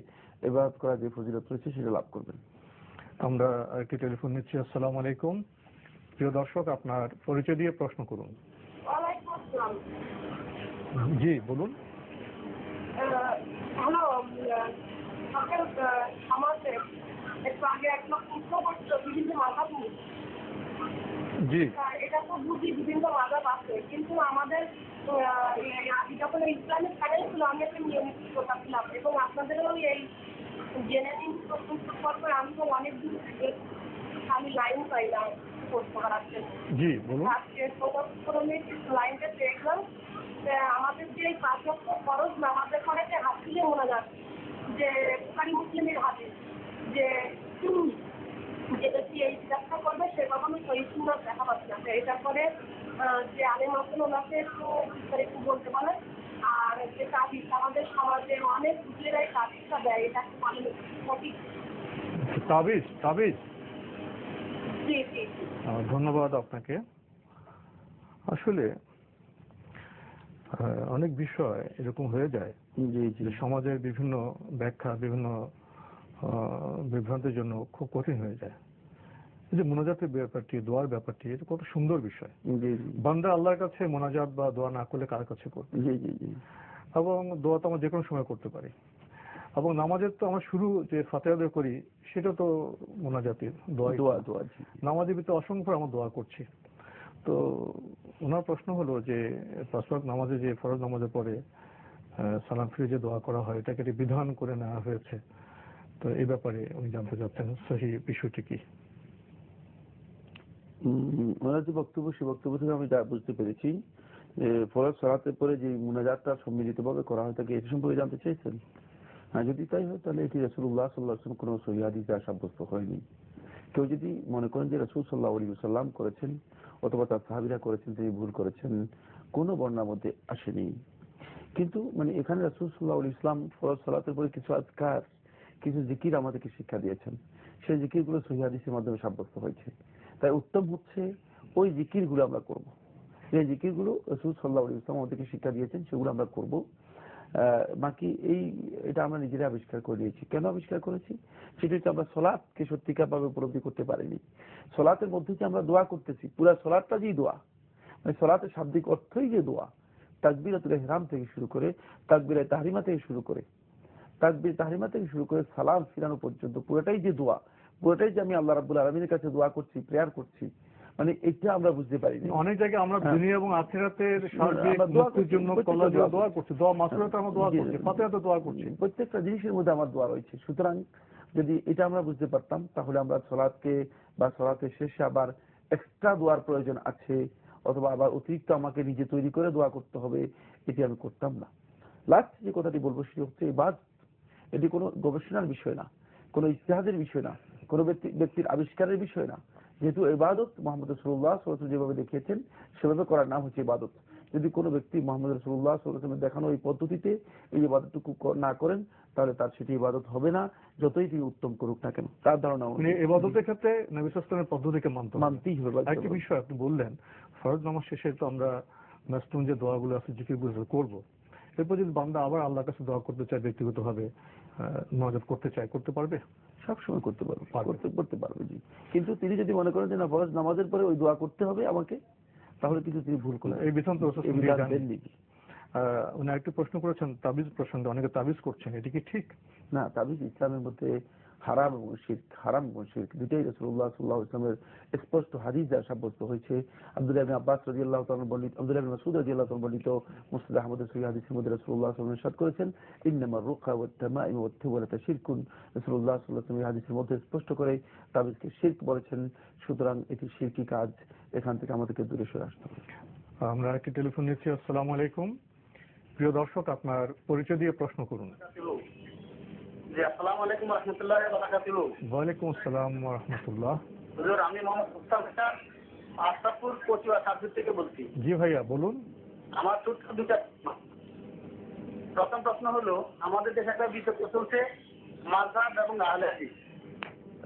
ইবাদত করার যে ফজিলত রয়েছে সেটা লাভ করবেন। আমরা একটি টেলিফোন নিচ্ছি। আসসালামু আলাইকুম। প্রিয় দর্শক, আপনার পরিচয় দিয়ে প্রশ্ন করুন। জি বলুন। হ্যালো, সমাজে একটু আগে এক লোক প্রশ্ন করছিল বিভিন্ন মাঝাব নিয়ে। জি, এটা তো বুঝি বিভিন্ন মাঝাব আছে, কিন্তু আমাদের যখন ইসলামিক চ্যানেল ছিল আমি একটা নিয়মিত করতাম, এবং আপনাদেরও এই জেনারেল প্রশ্ন আমি তো অনেক দূর থেকে আমি লাইন পাই না প্রশ্ন করার জন্য। জি বলুন। আজকে লাইনটা দেখলাম, আমাদের যে এই 5 ওয়াক্ত ফরজ নামাজের পরে যে হাদিসে মোনাজাত, যে বুখারী মুসলিমের হাদিস, যে ব্যক্তি এই চেষ্টা করবে সে কখনো সহিহ সুন্নাহ দেখা পাচ্ছে না। এটার পরে যে আলেম আছেন ওনাকে একটু বলতে বলেন। আর যে তাবিজ, আমাদের সমাজে অনেক হুজুরেরাই তাবিজটা দেয়, এটা সঠিক? তাবিজ তাবিজ জি জি। ধন্যবাদ আপনাকে। আসলে অনেক বিষয় এরকম হয়ে যায় জি জি যে সমাজের বিভিন্ন ব্যাখ্যা বিভিন্ন বিভ্রান্তির জন্য খুব কঠিন হয়ে যায়। এই যে মোনাজাতের ব্যাপারটি, দোয়ার ব্যাপারটি, এটা কত সুন্দর বিষয়। জি জি বান্দা আল্লাহর কাছে মোনাজাত বা দোয়া না করলে কার কাছে করবে? জি জি জি এবং দোয়া তো আমরা যে কোনো সময় করতে পারি। এবং নামাজের তো আমরা শুরু যে ফাতিহা দিয়ে করি সেটা তো মোনাজাতের দোয়া। দোয়া দোয়া জি নামাজের ভিতরে অসংখ্য আমরা দোয়া করছি। তো ওনার প্রশ্ন হলো যে পাঁচ ওয়াক্ত নামাজে যে ফরজ নামাজের পরে সালাম ফিরে যে দোয়া করা হয় এটাকে একটি বিধান করে নেওয়া হয়েছে। তো এই ব্যাপারে উনি জানতে চাচ্ছেন সহি বিষয়টি কি। ওনার যে বক্তব্য সেই বক্তব্য থেকে আমি যা বুঝতে পেরেছি যে ফরজ সালাতের পরে যে মুনাজাতটা সম্মিলিতভাবে করা হয় তাকে এটি সম্পর্কে জানতে চেয়েছেন। হ্যাঁ, যদি তাই হয় তাহলে এটি রাসূলুল্লাহ সাল্লাল্লাহু আলাইহি ওয়াসাল্লাম কোনো সহিহ হাদিসে সাব্যস্ত হয়নি। কেউ যদি মনে করেন যে রাসূল সাল্লাল্লাহু আলাইহি ওয়াসাল্লাম করেছেন অথবা তার সাহাবীরা করেছেন তিনি ভুল করেছেন, কোনো বর্ণনার মধ্যে আসেনি। কিন্তু মানে এখানে রাসূল সাল্লাল্লাহু আলাইহি ওয়াসাল্লাম ফরজ সালাতের পরে কিছু আজকার কিছু জিকির আমাদেরকে শিক্ষা দিয়েছেন, সেই জিকিরগুলো সহিহ হাদিসের মাধ্যমে সাব্যস্ত হয়েছে। তাই উত্তম হচ্ছে ওই জিকিরগুলো আমরা করব। যে জিকিরগুলো রাসূল সাল্লাল্লাহু আলাইহি ওয়াসাল্লাম আমাদেরকে শিক্ষা দিয়েছেন সেগুলো আমরা করব। বাকি এটা আমরা নিজেরা আবিষ্কার করে নিয়েছি। কেন আবিষ্কার করেছি? সেটা হচ্ছে আমরা সলাৎকে সত্যিকারভাবে উপলব্ধি করতে পারিনি। সলাতের মধ্যে যে আমরা দোয়া করতেছি, পুরা সলাতটা যেই দোয়া, মানে সলাতের শাব্দিক অর্থই যে দোয়া, তাকবীরাতুল ইহরাম থেকে শুরু করে তাকবীরে তাহরিমা থেকে শুরু করে তাকবীর তাহরিমা থেকে শুরু করে সালাম ফিরানো পর্যন্ত পুরোটাই যে দোয়া, পুরোটাই যে আমি আল্লাহ রাব্বুল আলামিনের কাছে দোয়া করছি, প্রেয়ার করছি, মানে এটা আমরা বুঝতে পারিনি। অনেক জায়গায় আমরা দুনিয়া এবং আখিরাতের সার্বিক মুক্তির জন্য কল্যাণের জন্য দোয়া করছি, দোয়া মাসুরাতে আমরা দোয়া করছি, ফাতিহাতে দোয়া করছি, প্রত্যেকটা জিনিসের মধ্যে আমার দোয়া রয়েছে। সুতরাং যদি এটা আমরা বুঝতে পারতাম তাহলে আমরা সালাতকে বা সালাতের শেষে আবার এক্সট্রা দোয়ার প্রয়োজন আছে অথবা আবার অতিরিক্ত আমাকে নিজে তৈরি করে দোয়া করতে হবে, এটি আমি করতাম না। লাস্ট যে কথাটি বলবো সেটি হচ্ছে ইবাদত, এটি কোনো গবেষণার বিষয় না, কোনো ইজতিহাদের বিষয় না, কোনো ব্যক্তির আবিষ্কারের বিষয় না। যেহেতু ইবাদত মুহাম্মদ রাসূলুল্লাহ সাল্লাল্লাহু আলাইহি ওয়াসাল্লাম যেভাবে দেখিয়েছেন সেভাবে করার নাম হচ্ছে ইবাদত। যদি কোনো ব্যক্তি মুহাম্মদ রাসূলুল্লাহ সাল্লাল্লাহু আলাইহি ওয়াসাল্লামের দেখানো এই পদ্ধতিতে এই ইবাদতটুকু না করেন তাহলে তার সেটি ইবাদত হবে না, যতই তিনি উত্তম করুক না কেন। তার ধারণা মানে ইবাদতের ক্ষেত্রে নবী সাল্লাল্লাহু আলাইহি ওয়াসাল্লামের পদ্ধতিকে মানতেই হবে। একটা বিষয় আপনি বললেন ফরজ নামাজ শেষে তো আমরা মাসনুন যে দোয়াগুলো আছে জিকিরগুলো করব, এরপর যদি বান্দা আবার আল্লাহর কাছে দোয়া করতে চায় ব্যক্তিগতভাবে মুনাজাত করতে চায় করতে পারবে? সবসময় করতে পারবে, করতে পারবে জি। কিন্তু তিনি যদি মনে করেন যে না ফরজ নামাজের পরে ওই দোয়া করতে হবে আমাকে, তাহলে কিন্তু তিনি ভুল করেন। এই বিধান তো দেননি। উনি আরেকটু প্রশ্ন করেছেন তাবিজ প্রসঙ্গে, অনেকে তাবিজ করছেন, এটা কি ঠিক? না, তাবিজ ইসলামের মধ্যে হারাম এবং শিরক দুটোই রাসূলুল্লাহ সাল্লাল্লাহু আলাইহি ওয়াসাল্লামের স্পষ্ট হাদিস দ্বারা সাব্যস্ত হয়েছে। আব্দুল্লাহ ইবনে আব্বাস রাদিয়াল্লাহু তাআলা বর্ণিত, আব্দুল্লাহ ইবনে মাসউদ রাদিয়াল্লাহু তাআলা বর্ণিত মুসনাদ আহমদের সহিহ হাদিসের মধ্যে রাসূলুল্লাহ সাল্লাল্লাহু আলাইহি ওয়াসাল্লাম ইরশাদ করেছেন ইন্নামার রুকা ওয়াত তামাইম ওয়াত তিওয়ালাতা শিরকুন। রাসূলুল্লাহ সাল্লাল্লাহু আলাইহি ওয়াসাল্লাম হাদিসের মধ্যে স্পষ্ট করে তাবিজকে শিরক বলেছেন। সুতরাং এটি শিরকি কাজ, এখান থেকে আমাদেরকে দূরে সরে আসতে হবে। আমরা একটি টেলিফোন নিচ্ছি। আসসালামু আলাইকুম। প্রিয় দর্শক, আপনার পরিচয় দিয়ে প্রশ্ন করুন। জি, আসসালামু আলাইকুম ওয়া রাহমাতুল্লাহি ওয়া বারাকাতুহু। ওয়ালাইকুম আসসালাম ওয়া রাহমাতুল্লাহ। হুজুর, আমি মোহাম্মদ মুস্তাফা আশরাফপুর কচুয়া সাবজেক্ট থেকে বলছি। জি ভাইয়া বলুন। আমার ছোট্ট দুটা প্রথম প্রশ্ন হলো, আমাদের দেশে একটা বিতর্ক চলছে মাযহাব এবং আহলে হাদিস।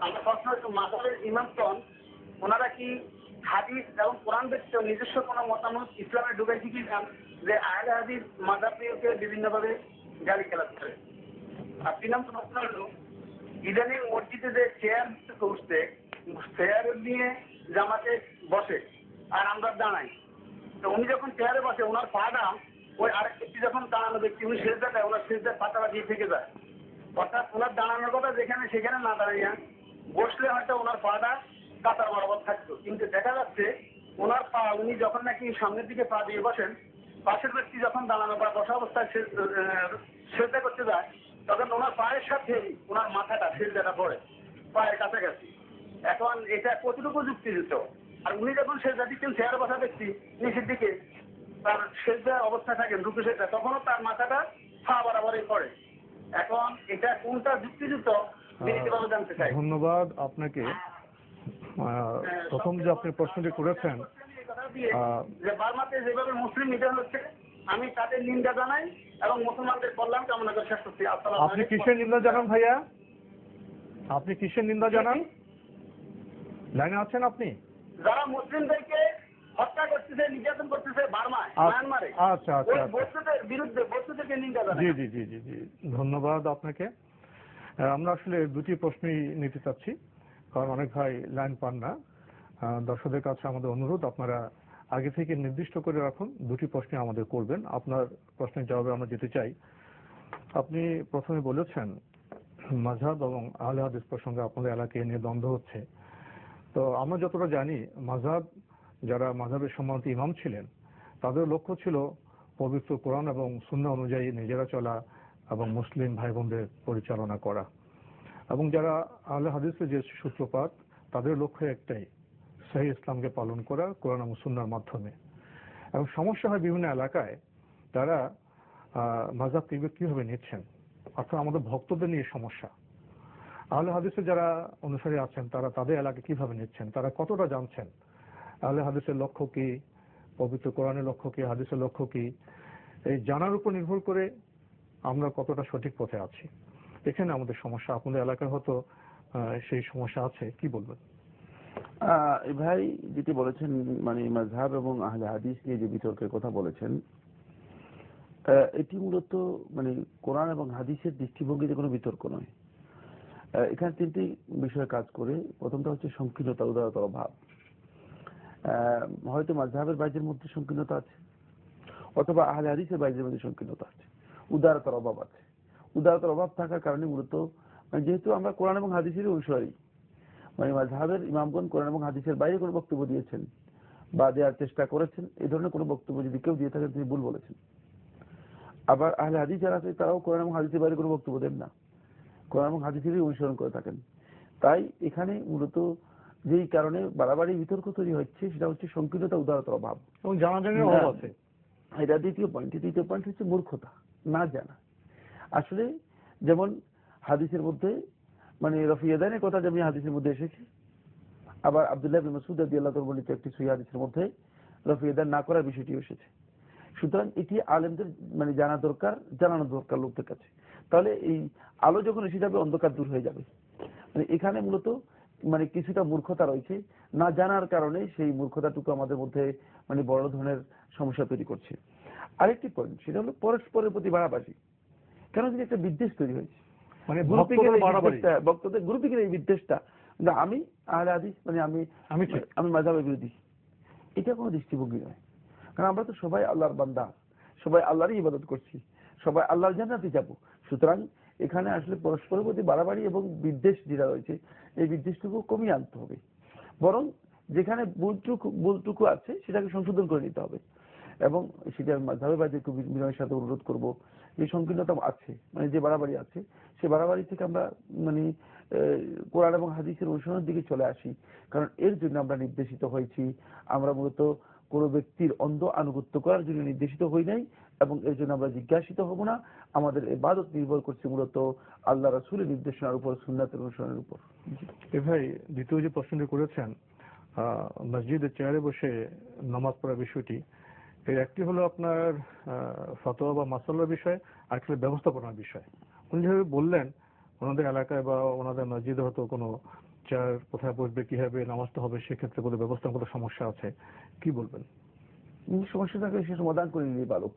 আমার প্রশ্ন হচ্ছে মাযহাবের ইমামগণ ওনারা কি হাদিস এবং কোরআন ব্যতীত নিজস্ব কোনো মতামত ইসলামে ঢুকাইছে কি না, যে আহলে হাদিস মাযহাবকে বিভিন্নভাবে গালি খেলা করে? আর 3 নম্বর প্রশ্ন হলো, ইদানিং মসজিদে যে চেয়ার উঠছে, চেয়ার নিয়ে জামাতে বসে আর আমরা দাঁড়াই, তো উনি যখন চেয়ারে বসে ওনার পাটা ওই আরেক ব্যক্তি যখন দাঁড়ানো ব্যক্তি উনি সেজদা দেয়, ওনার সেজদার পাতাটা দিয়ে থেকে যায়। অর্থাৎ ওনার দাঁড়ানোর কথা যেখানে সেখানে না দাঁড়িয়ে বসলে হয়তো ওনার পাটা কাতার বরাবর থাকতো, কিন্তু দেখা যাচ্ছে ওনার পা উনি যখন নাকি সামনের দিকে পা দিয়ে বসেন, পাশের ব্যক্তি যখন দাঁড়ানো বা বসা অবস্থায় সেজদা করতে যায় তখন ওনার পায়ের সাথে ওনার মাথাটা সেজদাটা পড়ে পায়ের কাছাকাছি। এখন এটা কতটুকু যুক্তিযুক্ত? আর উনি যখন সেজদা দিচ্ছেন চেয়ারে বসা ব্যক্তি নিচের দিকে তার সেজদা অবস্থা থাকেন রুকু সেজদা, তখনও তার মাথাটা পা বরাবরই পড়ে। এখন এটা কোনটা যুক্তিযুক্ত বিনীতভাবে জানতে চাই। ধন্যবাদ আপনাকে। প্রথম যে আপনি প্রশ্নটি করেছেন যে বার্মাতে যেভাবে মুসলিম নিধন হচ্ছে, আমি তাদের নিন্দা জানাই এবং মুসলমানদের কল্যাণ কামনা করে শেষ করছি। আপনি কিসের নিন্দা জানান ভাইয়া? আপনি কিসের নিন্দা জানান? লাইনে আছেন আপনি? যারা মুসলিমদেরকে হত্যা করতেছে, নির্যাতন করতেছে বার্মায়, মায়ানমারে, আচ্ছা আচ্ছা ওই আচ্ছা। বস্তুদের বিরুদ্ধে বস্তুদেরকে নিন্দা জি জানাই। জি জি জি জি ধন্যবাদ আপনাকে। আমরা আসলে দুটি প্রশ্নই নিতে চাচ্ছি, কারণ অনেক ভাই লাইন পান না। দর্শকদের কাছে আমাদের অনুরোধ, আপনারা আগে থেকে নির্দিষ্ট করে রাখুন, দুটি প্রশ্ন আমাদের করবেন। আপনার প্রশ্নের জবাবে আমরা যেতে চাই। আপনি প্রথমে বলেছেন মাযহাব এবং আহলে হাদিস প্রসঙ্গে আপনাদের এলাকায় নিয়ে দ্বন্দ্ব হচ্ছে। তো আমরা যতটা জানি, মাযহাব, যারা মাযহাবের সম্মানিত ইমাম ছিলেন, তাদের লক্ষ্য ছিল পবিত্র কোরআন এবং সুন্নাহ অনুযায়ী নিজেরা চলা এবং মুসলিম ভাই বোনদের পরিচালনা করা। এবং যারা আহলে হাদিসের যে সূত্রপাত, তাদের লক্ষ্য একটাই, সহিহ ইসলামকে পালন করা কোরআন এবং সুন্নাহর মাধ্যমে। এবং সমস্যা হয় বিভিন্ন এলাকায়, তারা মাযহাব কিভাবে নিচ্ছেন, অর্থাৎ আমাদের ভক্তদের নিয়ে সমস্যা। আহলে হাদিসের যারা অনুসারী আছেন, তারা তাদের এলাকায় কিভাবে নিচ্ছেন, তারা কতটা জানছেন, আহলে হাদিসের লক্ষ্য কি, পবিত্র কোরআনের লক্ষ্য কি, হাদিসের লক্ষ্য কি, এই জানার উপর নির্ভর করে আমরা কতটা সঠিক পথে আছি। এখানে আমাদের সমস্যা। আপনাদের এলাকায় হয়তো সেই সমস্যা আছে, কি বলবেন? ভাই যেটি বলেছেন, মানে মাযহাব এবং আহলে হাদিস নিয়ে যে বিতর্কের কথা বলেছেন, এটি মূলত মানে কোরআন এবং হাদিসের দৃষ্টিভঙ্গিতে কোনো বিতর্ক নয়। এখানে তিনটি বিষয় কাজ করে। প্রথমটা হচ্ছে সংকীর্ণতা, উদারতার অভাব। হয়তো মাযহাবের বাইরের মধ্যে সংকীর্ণতা আছে, অথবা আহলে হাদিসের বাইরের মধ্যে সংকীর্ণতা আছে, উদারতার অভাব আছে। উদারতার অভাব থাকার কারণে মূলত যেহেতু আমরা কোরআন এবং হাদিসের অনুসারী, মানে মাযহাবের ইমামগণ কোরআন এবং হাদিসের বাইরে কোনো বক্তব্য দিয়েছেন বা দেওয়ার চেষ্টা করেছেন, এই ধরনের কোনো বক্তব্য যদি কেউ দিয়ে থাকেন তিনি ভুল বলেছেন। আবার আহলে হাদিস যারা আছে তারাও কোরআন এবং হাদিসের বাইরে কোনো বক্তব্য দেন না, কোরআন এবং হাদিসেরই অনুসরণ করে থাকেন। তাই এখানে মূলত যেই কারণে বাড়াবাড়ি বিতর্ক তৈরি হচ্ছে, সেটা হচ্ছে সংকীর্ণতা, উদারতার অভাব এবং জানাজানির অভাব আছে। এটা দ্বিতীয় পয়েন্ট। তৃতীয় পয়েন্ট হচ্ছে মূর্খতা, না জানা। আসলে যেমন হাদিসের মধ্যে মানে রফিয়াদানের কথা যেমন হাদিসের মধ্যে এসেছে, আবার আব্দুল্লাহ ইবনে মাসউদ রাদিয়াল্লাহু তাআলা বর্ণিত একটি সহিহ হাদিসের মধ্যে রফিয়াদান না করার বিষয়টি এসেছে। সুতরাং এটি আলেমদের মানে জানা দরকার, জানানো দরকার লোকদের কাছে। তাহলে এই আলো যখন এসে যাবে, অন্ধকার দূর হয়ে যাবে। মানে এখানে মূলত মানে কিছুটা মূর্খতা রয়েছে, না জানার কারণে সেই মূর্খতাটুকু আমাদের মধ্যে মানে বড় ধরনের সমস্যা তৈরি করছে। আরেকটি পয়েন্ট, সেটা হলো পরস্পরের প্রতি বাড়াবাড়ি। কেন যদি একটা বিদ্বেষ তৈরি হয়েছে, মানে ভক্তদের গ্রুপিংয়ের এই বিদ্বেষটা, আমি আহলে হাদিস মানে আমি মাযহাবের বিরোধী, এটা কোনো দৃষ্টিভঙ্গি নয়। কারণ আমরা তো সবাই আল্লাহর বান্দা, সবাই আল্লাহরই ইবাদত করছি, সবাই আল্লাহর জান্নাতে যাব। সুতরাং এখানে আসলে পরস্পরের প্রতি বাড়াবাড়ি এবং বিদ্বেষ যেটা রয়েছে, এই বিদ্বেষটুকু কমিয়ে আনতে হবে। বরং যেখানে ভুলটুকু আছে সেটাকে সংশোধন করে নিতে হবে। এবং সেটা মাযহাবের বাইরে বিনয়ের সাথে অনুরোধ করব, যে সংকীর্ণতা আছে, মানে যে বাড়াবাড়ি আছে, সে বাড়াবাড়ি থেকে আমরা মানে কোরআন এবং হাদিসের অনুসরণের দিকে চলে আসি। কারণ এর জন্য আমরা নির্দেশিত হয়েছি। আমরা মূলত কোনো ব্যক্তির অন্ধ আনুগত্য করার জন্য নির্দেশিত হই নাই, এবং এর জন্য আমরা জিজ্ঞাসিত হব না। আমাদের ইবাদত নির্ভর করছে মূলত আল্লাহ রাসূলের নির্দেশনার উপর, সুন্নাতের অনুসরণের উপর। ভাই দ্বিতীয় যে প্রশ্নটি করেছেন, মসজিদে চেয়ারে বসে নামাজ পড়ার বিষয়টি, এর একটি হলো আপনার ফতোয়া বা মাসালার বিষয়, আর একটা ব্যবস্থাপনার বিষয়। উনি যেভাবে বললেন, ওনাদের এলাকায় বা ওনাদের মসজিদে হয়তো কোনো চেয়ার কোথায় বসবে, কিভাবে নামাজটা হবে, সেক্ষেত্রে কোনো ব্যবস্থাপনার সমস্যা আছে, কি বলবেন? সমস্যা থাকলে সে সমাধান করে নিয়ে পারো।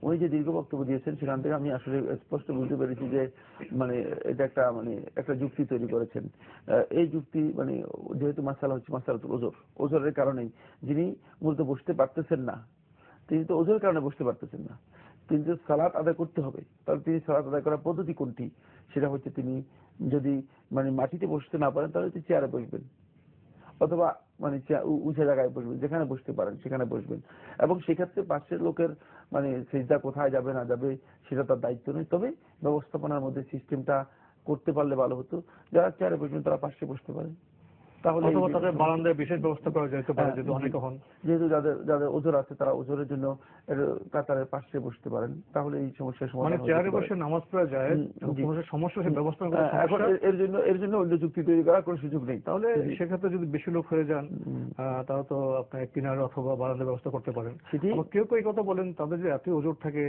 উনি যে দীর্ঘ বক্তব্য দিয়েছেন, সেখান থেকে আমি আসলে স্পষ্ট বুঝতে পেরেছি যে মানে এটা একটা যুক্তি তৈরি করেছেন। এই যুক্তি মানে যেহেতু মাসালা হচ্ছে মাসালাতুল ওজর, ওজরের কারণেই যিনি মূলত বসতে পারতেছেন না, তিনি তো ওজরের কারণে বসতে পারতেছেন না, তিনি তো সালাত আদায় করতে হবে। তাহলে তিনি সালাত আদায় করার পদ্ধতি কোনটি? সেটা হচ্ছে তিনি যদি মানে মাটিতে বসতে না পারেন, তাহলে তিনি চেয়ারে বসবেন, অথবা মানে উঁচা জায়গায় বসবেন, যেখানে বসতে পারেন সেখানে বসবেন। এবং সেক্ষেত্রে পাশের লোকের মানে সিজদা কোথায় যাবে না যাবে সেটা তার দায়িত্ব নেই। তবে ব্যবস্থাপনার মধ্যে সিস্টেমটা করতে পারলে ভালো হতো। যারা চেয়ারে বসবেন তারা পাশে বসতে পারেন, তাহলে তাদের বারান্দায় বিশেষ ব্যবস্থা করা যেতে পারে, যেহেতু যাদের ওজর আছে তারা ওজরের জন্য কাতারের পাশে বসতে পারেন, তাহলে এই সমস্যার সমাধান। চেয়ারে বসে নামাজ পড়া যায়, সমস্যা সে ব্যবস্থা করা। এখন এর জন্য অন্য যুক্তি তৈরি করার কোনো সুযোগ নেই। তাহলে সেক্ষেত্রে যদি বেশি লোক হয়ে যান, তারা তো আপনার কিনারে অথবা বারান্দার ব্যবস্থা করতে পারেন। কেউ এই কথা বলেন, তাদের যে এত ওজর থাকে,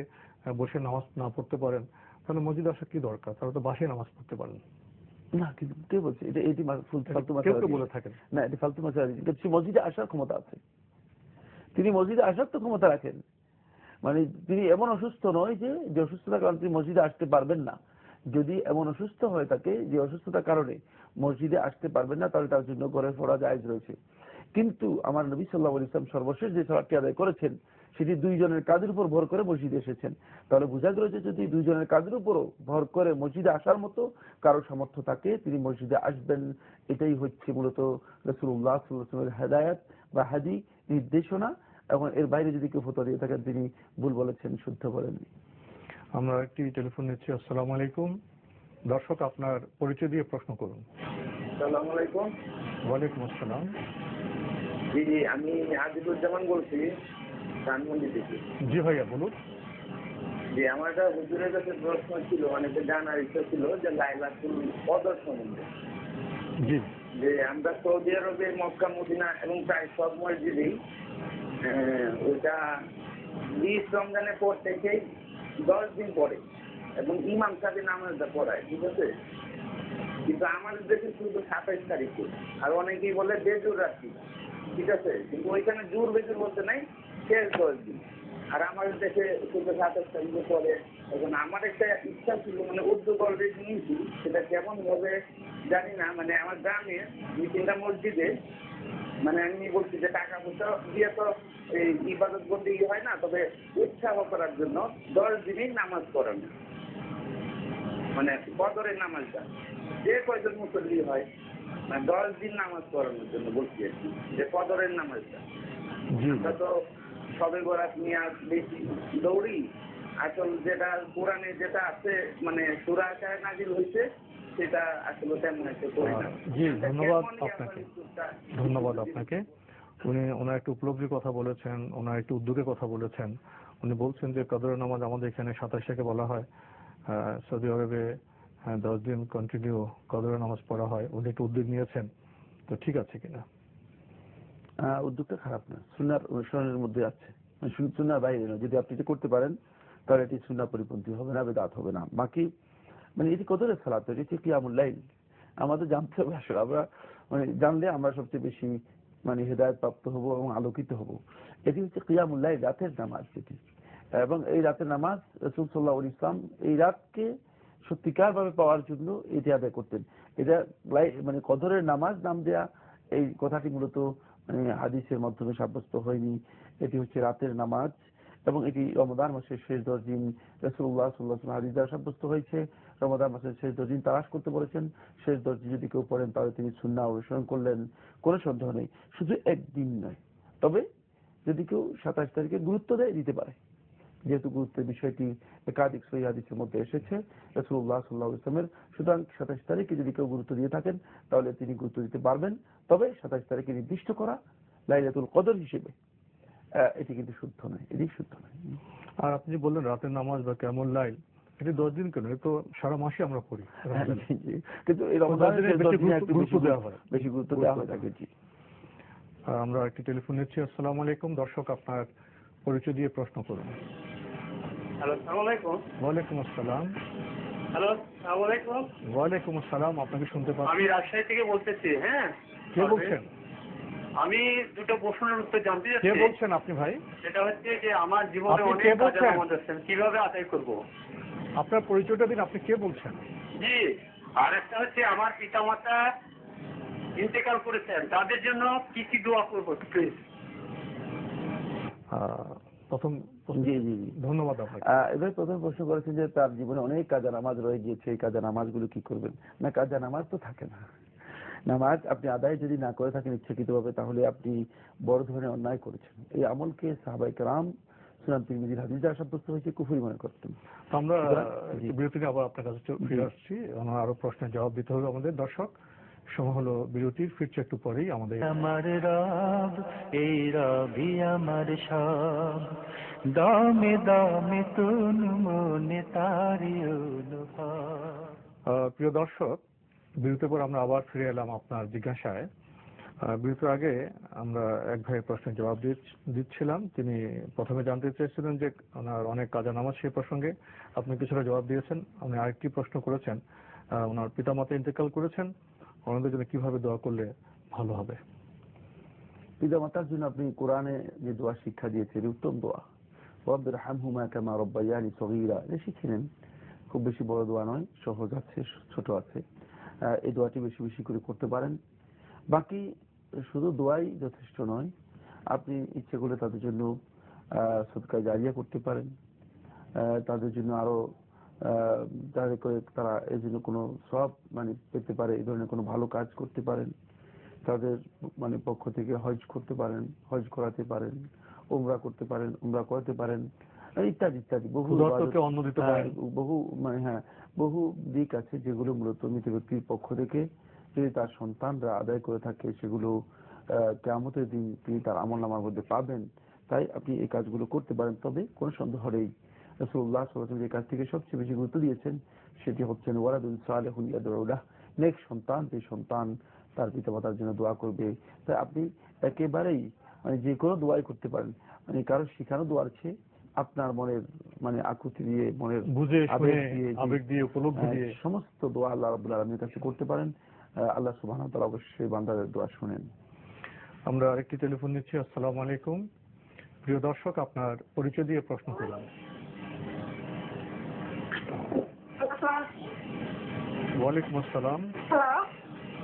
বসে নামাজ না পড়তে পারেন, তাহলে মসজিদে আসা কি দরকার? তারা তো বাসায় নামাজ পড়তে পারেন। না, কিন্তু কে বলছে এটা? এটি ফালতু কেউ মাসালা বলে থাকেন। না, এটি ফালতু মাসালা। কিন্তু সে মসজিদে আসার ক্ষমতা আছে, তিনি মসজিদে আসার তো ক্ষমতা রাখেন। মানে তিনি এমন অসুস্থ নয় যে অসুস্থতার কারণে তিনি মসজিদে আসতে পারবেন না। যদি এমন অসুস্থ হয়ে থাকে যে অসুস্থতার কারণে মসজিদে আসতে পারবেন না, তাহলে তার জন্য ঘরে পড়া জায়েজ রয়েছে। কিন্তু আমার নবী সাল্লাল্লাহু আলাইহি ওয়াসাল্লাম সর্বশেষ যে সালাতটি আদায় করেছেন সেটি দুইজনের কাঁধের উপর ভর করে মসজিদে এসেছেন। তাহলে বোঝা গেল যে যদি দুইজনের কাঁধের উপরও ভর করে মসজিদে আসার মতো কারো সামর্থ্য থাকে, তিনি মসজিদে আসবেন। এটাই হচ্ছে মূলত রাসূলুল্লাহ সাল্লাল্লাহু আলাইহি ওয়াসাল্লামের হেদায়েত বা হাদী, নির্দেশনা। এবং এর বাইরে যদি কেউ ফতোয়া দিয়ে থাকেন তিনি ভুল বলেছেন, শুদ্ধ বলেননি। আমরা একটি টেলিফোন নিচ্ছি। আসসালামু আলাইকুম। দর্শক, আপনার পরিচয় দিয়ে প্রশ্ন করুন। আসসালামু আলাইকুম। ওয়ালাইকুম আসসালাম। জি, আমি আজিজুজ্জামান বলছি ধানমন্ডি থেকে। জি ভাইয়া বলুন। যে আমার একটা হুজুরের কাছে প্রশ্ন ছিল, মানে জানার ইচ্ছা ছিল যে লাইলাতুল কদর সম্বন্ধে। জি। যে আমরা সৌদি আরবে মক্কা মদিনা এবং প্রায় সব মসজিদেই ওইটা 20 রমজানের পর থেকেই 10 দিন পরে এবং ইমাম সাহেব নামাজটা পড়ায়, ঠিক আছে। কিন্তু আমাদের দেশে শুধু 27 তারিখে, আর অনেকেই বলে বেজুর রাখি, ঠিক আছে। কিন্তু ওইখানে জোর বেজুর বলতে নাই, শেষ 10 দিন। আর আমাদের দেশে শুধু 27 তারিখে পরে। এখন আমার একটা ইচ্ছা ছিল, মানে উদ্যোগ অলরেডি নিয়েছি, সেটা কেমন হবে জানি না। মানে আমার গ্রামে 2-3টা মসজিদে, মানে আমি বলছি যে টাকা পয়সা দিয়ে তো এই ইবাদত বন্দেগী হয় না, তবে উৎসাহ করার জন্য 10 দিনই নামাজ পড়ানো, মানে কদরের নামাজটা যে কয়জন মুসল্লি হয়, মানে 10 দিন নামাজ পড়ানোর জন্য বলছি আর কি, যে কদরের নামাজটা। আমরা তো সবে বরাত নিয়ে বেশি দৌড়ি, আসল যেটা কোরআনে যেটা আছে, মানে সূরা আকারে নাজিল হয়েছে, সেটা আসলে তেমন একটা করি না। জি, ধন্যবাদ আপনাকে। ধন্যবাদ আপনাকে। উনি ওনার একটা উপলব্ধির কথা বলেছেন, ওনার একটা উদ্যোগের কথা বলেছেন। উনি বলছেন যে কদরের নামাজ আমাদের এখানে 27 থেকে বলা হয়, সৌদি আরবে 10 দিন কন্টিনিউ কদরের নামাজ পড়া হয়। উনি একটা উদ্যোগ নিয়েছেন, তো ঠিক আছে কিনা? উদ্যোগটা খারাপ না, সুন্নাহর অনুসরণের মধ্যে আছে, সুন্নাহর বাইরে নয়। যদি আপনি এটা করতে পারেন তাহলে এটি সুন্নাহ পরিপন্থী হবে না, বেদাত হবে না। বাকি মানে এটি কদরের সালাত, এটি কিয়ামুল লাইল। আমাদের জানতে হবে আসলে, আমরা মানে জানলে আমরা সবচেয়ে বেশি মানে হেদায়েত প্রাপ্ত হব এবং আলোকিত হব। এটি হচ্ছে কিয়ামুল লাইল, রাতের নামাজ যেটি। এবং এই রাতের নামাজ রাসূল সাল্লাল্লাহু আলাইহি ওয়াসাল্লাম এই রাতকে সত্যিকার ভাবে পাওয়ার জন্য এটি আদায় করতেন। এটা মানে কদরের নামাজ নাম দেয়া এই কথাটি মূলত মানে হাদিসের মাধ্যমে সাব্যস্ত হয়নি। এটি হচ্ছে রাতের নামাজ এবং এটি রমজান মাসের শেষ 10 দিন রাসূলুল্লাহ সাল্লাল্লাহু আলাইহি ওয়াসাল্লাম হাদিস দ্বারা সাব্যস্ত হয়েছে। রমজান মাসের শেষ 10 দিন তালাশ করতে বলেছেন। শেষ 10 দিন যদি কেউ পড়েন তাহলে তিনি সুন্নাহ অনুসরণ করলেন, কোনো সন্দেহ নেই। শুধু একদিন নয়, তবে যদি কেউ 27 তারিখে গুরুত্ব দেয় দিতে পারে, যেহেতু গুরুত্বের বিষয়টি একাধিক সহিহ হাদিসের মধ্যে এসেছে রাসূলুল্লাহ সাল্লাল্লাহু আলাইহি ওয়াসাল্লামের। সুতরাং 27 তারিখে যদি কেউ গুরুত্ব দিয়ে থাকেন তাহলে তিনি গুরুত্ব দিতে পারবেন। তবে 27 তারিখে নির্দিষ্ট করা লাইলাতুল কদর হিসেবে এটি কিন্তু শুদ্ধ নয়, এটি শুদ্ধ নয়। আর আপনি যে বললেন রাতের নামাজ বা কিয়ামুল লাইল, এটি 10 দিন কেন, এ তো সারা মাসে আমরা পড়ি। কিন্তু এই রমজানের একটু গুরুত্ব দেওয়া হয়, বেশি গুরুত্ব দেওয়া হয় থাকে। জি, আমরা একটি টেলিফোন নিচ্ছি। আসসালামু আলাইকুম। দর্শক, আপনার পরিচয় দিয়ে প্রশ্ন করুন। হ্যালো, আসসালামু আলাইকুম। ওয়ালাইকুম আসসালাম। হ্যালো, আসসালামু আলাইকুম। ওয়ালাইকুম আসসালাম। আপনাকে শুনতে পাচ্ছি। আমি রাজশাহী থেকে বলতেছি। হ্যাঁ, কে বলছেন? আমি দুটো প্রশ্নের উত্তর জানতে কে চাচ্ছি। বলছেন আপনি ভাই? সেটা হচ্ছে যে আমার জীবনে আপনি অনেক কে কাজের বলছেন? নামাজ আছে, কিভাবে আদায় করব? আপনার পরিচয়টা দিন, আপনি কে বলছেন? জি, আর একটা হচ্ছে আমার পিতামাতা ইন্তেকাল করেছেন, তাদের জন্য কি কি দোয়া করব প্লিজ? প্রথম জি, জি, জি, ধন্যবাদ আপনাকে। এবার প্রথম প্রশ্ন করেছেন যে তার জীবনে অনেক কাজা নামাজ রয়ে গিয়েছে, এই কাজা নামাজগুলো কি করবেন। না, কাজা নামাজ তো থাকে না। নামাজ আপনি আদায় যদি না করে থাকেন ইচ্ছাকৃতভাবে, তাহলে আপনি বড় ধরনের অন্যায় করেছেন। এই আমলকে সাহাবায়ে কেরাম সুনান তিরমিজির হাদিস দ্বারা সাব্যস্ত হয়েছে কুফরি মনে করতেন। তো আমরা বিরতি নিয়ে আবার আপনার কাছে ফিরে আসছি। আমরা আরো প্রশ্নের জবাব দিতে হবে আমাদের। দর্শক, সময় হলো বিরতির, ফিরছে একটু পরেই আমাদের। আমার রব, এই রবি আমার সব, দমে দমে তুন মনে তারি অনুভব। প্রিয় দর্শক, বিরতির পর আমরা আবার ফিরে এলাম আপনার জিজ্ঞাসায়। বিরতির আগে আমরা এক ভাইয়ের প্রশ্নের জবাব দিচ্ছিলাম। তিনি প্রথমে জানতে চেয়েছিলেন যে ওনার অনেক কাজা নামাজ, সেই প্রসঙ্গে আপনি কিছুটা জবাব দিয়েছেন। আপনি আরেকটি প্রশ্ন করেছেন ওনার পিতামাতা ইন্তেকাল করেছেন, ওনাদের জন্য কিভাবে দোয়া করলে ভালো হবে? পিতামাতার জন্য আপনি কোরআনে যে দোয়া শিক্ষা দিয়েছে, উত্তম দোয়া, রব্বিরহামহুমা কামা রব্বায়ানি সগীরা, এটা শিখে নেন। খুব বেশি বড় দোয়া নয়, সহজ আছে, ছোট আছে। এই দোয়াটি বেশি বেশি করে করতে পারেন। বাকি শুধু দোয়াই যথেষ্ট নয়, আপনি ইচ্ছে করলে তাদের জন্য সদকা জারিয়া করতে পারেন, তাদের জন্য আরো যাতে করে তারা এই জন্য কোনো সব পেতে পারে, এই ধরনের কোনো ভালো কাজ করতে পারেন। তাদের পক্ষ থেকে হজ করতে পারেন, হজ করাতে পারেন, উমরা করতে পারেন, উমরা করাতে পারেন, ইত্যাদি ইত্যাদি বহু বহু দিক আছে যেগুলো মূলত মৃত ব্যক্তির পক্ষ থেকে যদি তার সন্তানরা আদায় করে থাকে সেগুলো কিয়ামতের দিন তিনি তার আমলনামার মধ্যে পাবেন। তাই আপনি এই কাজগুলো করতে পারেন। তবে কোনো সন্দেহ নেই, রাসূলুল্লাহ সাল্লাল্লাহু আলাইহি ওয়াসাল্লাম যে কাজটিকে সবচেয়ে বেশি গুরুত্ব দিয়েছেন সেটি হচ্ছেন ওয়ালাদুন সালিহুন ইয়াদউ লাহু, নেক সন্তান, যে সন্তান তার পিতামাতার জন্য দোয়া করবে। তাই আপনি একেবারেই যে কোনো দোয়াই করতে পারেন। কারো শিখানো দোয়ার চেয়ে আপনার মনের আকুতি দিয়ে, মনের আবেগ দিয়ে, উপলব্ধি দিয়ে সমস্ত দোয়া আল্লাহ রাব্বুল আলামিনের কাছে করতে পারেন। আল্লাহ সুবহানাহু ওয়া তাআলা অবশ্যই বান্দাদের দোয়া শুনেন। আমরা আরেকটি টেলিফোন নিচ্ছি। আসসালামু আলাইকুম। প্রিয় দর্শক, আপনার পরিচয় দিয়ে প্রশ্ন করলাম। ওয়ালাইকুম আসসালাম।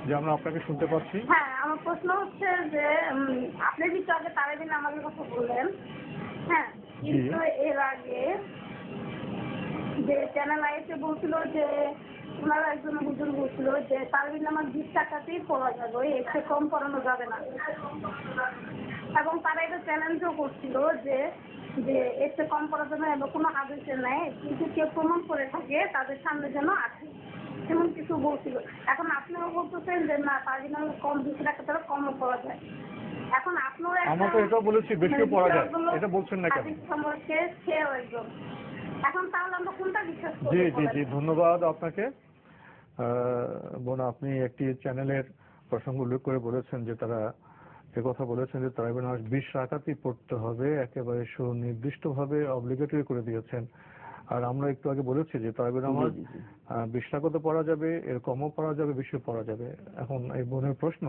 যে আমরা আপনাকে শুনতে পাচ্ছি। হ্যাঁ, আমার প্রশ্ন হচ্ছে যে আপনি কিছু আগে তারাবির নামাজের কথা বললেন, হ্যাঁ, কিন্তু এর আগে যে চ্যানেল আইতে বলছিল যে ওনারা একজন হুজুর বলছিল যে তারাবির নামাজ 20 টাকাতেই পড়া যাবে, এর চেয়ে কম পড়ানো যাবে না, এবং তারা এটা চ্যালেঞ্জও করছিল যে এর চেয়ে কম পড়া যাবে না, কোনো হাদিসে নেই, কিন্তু কেউ প্রমাণ করে থাকে তাদের সামনে যেন আছে, এমন কিছু বলছিল। এখন আপনারা বলতেছেন যে না, তারাবির নামাজ কম 20 টাকা তারা কমও পড়া যায়। এখন আপনারা আমরা তো এটা বলেছি বেশিও পড়া যায়, এটা বলছেন না কেন? সম্পর্কে সেও একজন, এখন তাহলে আমরা কোনটা বিশ্বাস করব? জি জি জি, ধন্যবাদ আপনাকে। বোন, আপনি একটি চ্যানেলের প্রসঙ্গ উল্লেখ করে বলেছেন যে তারা কথা বলেছেন যে তারাবির নামাজ 20 রাকাতই পড়তে হবে, একেবারে সুনির্দিষ্টভাবে অব্লিগেটরি করে দিয়েছেন। আর আমরা একটু আগে বলেছি যে তারাবির নামাজ 20 রাকাতও পড়া যাবে, এর কমও পড়া যাবে, বেশিও পড়া যাবে। এখন এই বোনের প্রশ্ন,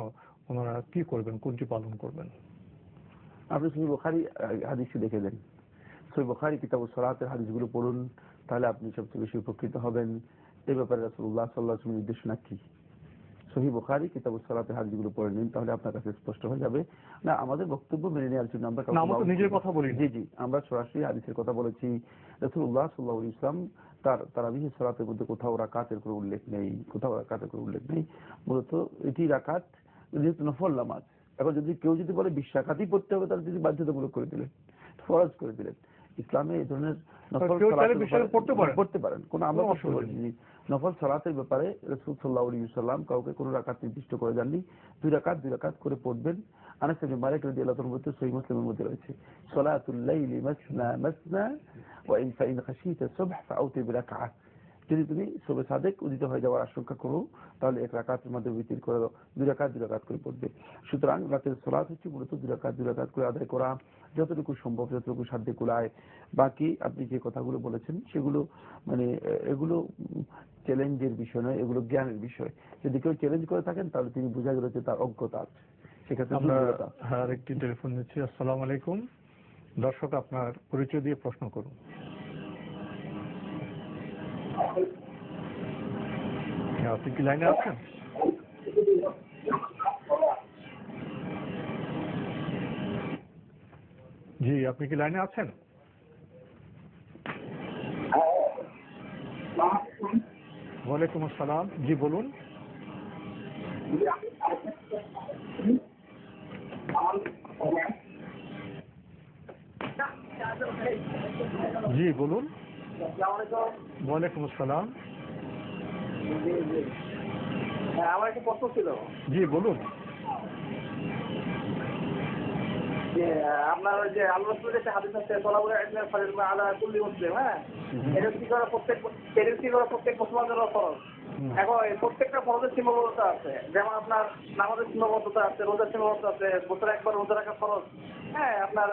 ওনারা কি করবেন, কোনটি পালন করবেন? আপনি সহিহ বুখারী হাদিসটি দেখে দেন, সহিহ বুখারী কিতাবুস সালাতের হাদিসগুলো পড়ুন, তাহলে আপনি সবচেয়ে বেশি উপকৃত হবেন। এই ব্যাপারে রাসূলুল্লাহ সাল্লাল্লাহু আলাইহি ওয়াসাল্লামের নির্দেশনা কি, সহিহ বুখারী কিতাবুস সালাতের হাদিসগুলো পড়ে নিন, তাহলে আপনার কাছে স্পষ্ট হয়ে যাবে। না, আমাদের বক্তব্য মেনে নেওয়ার জন্য আমরা নিজের কথা বলি। জি জি, আমরা সরাসরি হাদিসের কথা বলেছি। রাসূলুল্লাহ সাল্লাল্লাহু আলাইহি ওয়াসাল্লাম তার তারাবিহ সালাতের মধ্যে কোথাও রাকাতের কোনো উল্লেখ নেই, মূলত এটি রাকাত যেহেতু নফল নামাজ। এখন কেউ যদি বলে 20 রাকাতই পড়তে হবে, তাহলে তিনি বাধ্যতামূলক করে দিলেন, ফরজ করে দিলেন। ইসলামে এই ধরনের নফল পড়তে পারেন, কোনো আমরা নফল সালাতের ব্যাপারে রাসূল সাল্লাল্লাহু আলাইহি ওয়াসাল্লাম কাউকে কোনো রাকাত নির্দিষ্ট করে দেননি। 2 রাকাত করে পড়বেন। আনাস ইবনে মালিক রাদিয়াল্লাহু আনহু বলতে সহিহ মুসলিমের মধ্যে রয়েছে, সালাতুল লাইলি মাসনা মাসনা ওয়া ইন খাশিতা সুবহ ফাউতি বিরাকআহ, যদি তুমি সুবহে সাদেক উদিত হয়ে যাওয়ার আশঙ্কা করো তাহলে 1 রাকাতের মধ্যে বিতির করে দাও, 2 রাকাত করে পড়বে। সুতরাং রাতের সালাত হচ্ছে মূলত 2 রাকাত করে আদায় করা, যতটুকু সম্ভব, যতটুকু সাধ্যে কুলায়। বাকি আপনি যে কথাগুলো বলেছেন সেগুলো এগুলো চ্যালেঞ্জের বিষয় নয়, এগুলো জ্ঞানের বিষয়। যদি কেউ চ্যালেঞ্জ করে থাকেন তাহলে তিনি বোঝা গেল যে তার অজ্ঞতা আছে, সেক্ষেত্রে আমরা আরেকটি টেলিফোন নিচ্ছি। আসসালামু আলাইকুম। দর্শক, আপনার পরিচয় দিয়ে প্রশ্ন করুন। আপনি কি লাইনে আছেন? জি, আপনি কি লাইনে আছেন? ওয়ালাইকুম আসসালাম। জি বলুন। জি বলুন। ওয়ালাইকুম আসসালাম। আমার একটা প্রশ্ন ছিল। জি বলুন। যে আপনার ওই যে আল্লাহ রাসূলের একটা হাদিস আছে, তলাবুল ইলমি ফারিদা আলা কুল্লি মুসলিম, হ্যাঁ, এটা কি করে প্রত্যেক মুসলমানের ফরজ, এখন এই প্রত্যেকটা ফরজের সীমাবদ্ধতা আছে, যেমন আপনার নামাজের সীমাবদ্ধতা আছে, রোজার সীমাবদ্ধতা আছে, বছরে একবার রোজা রাখা ফরজ। হ্যাঁ, আপনার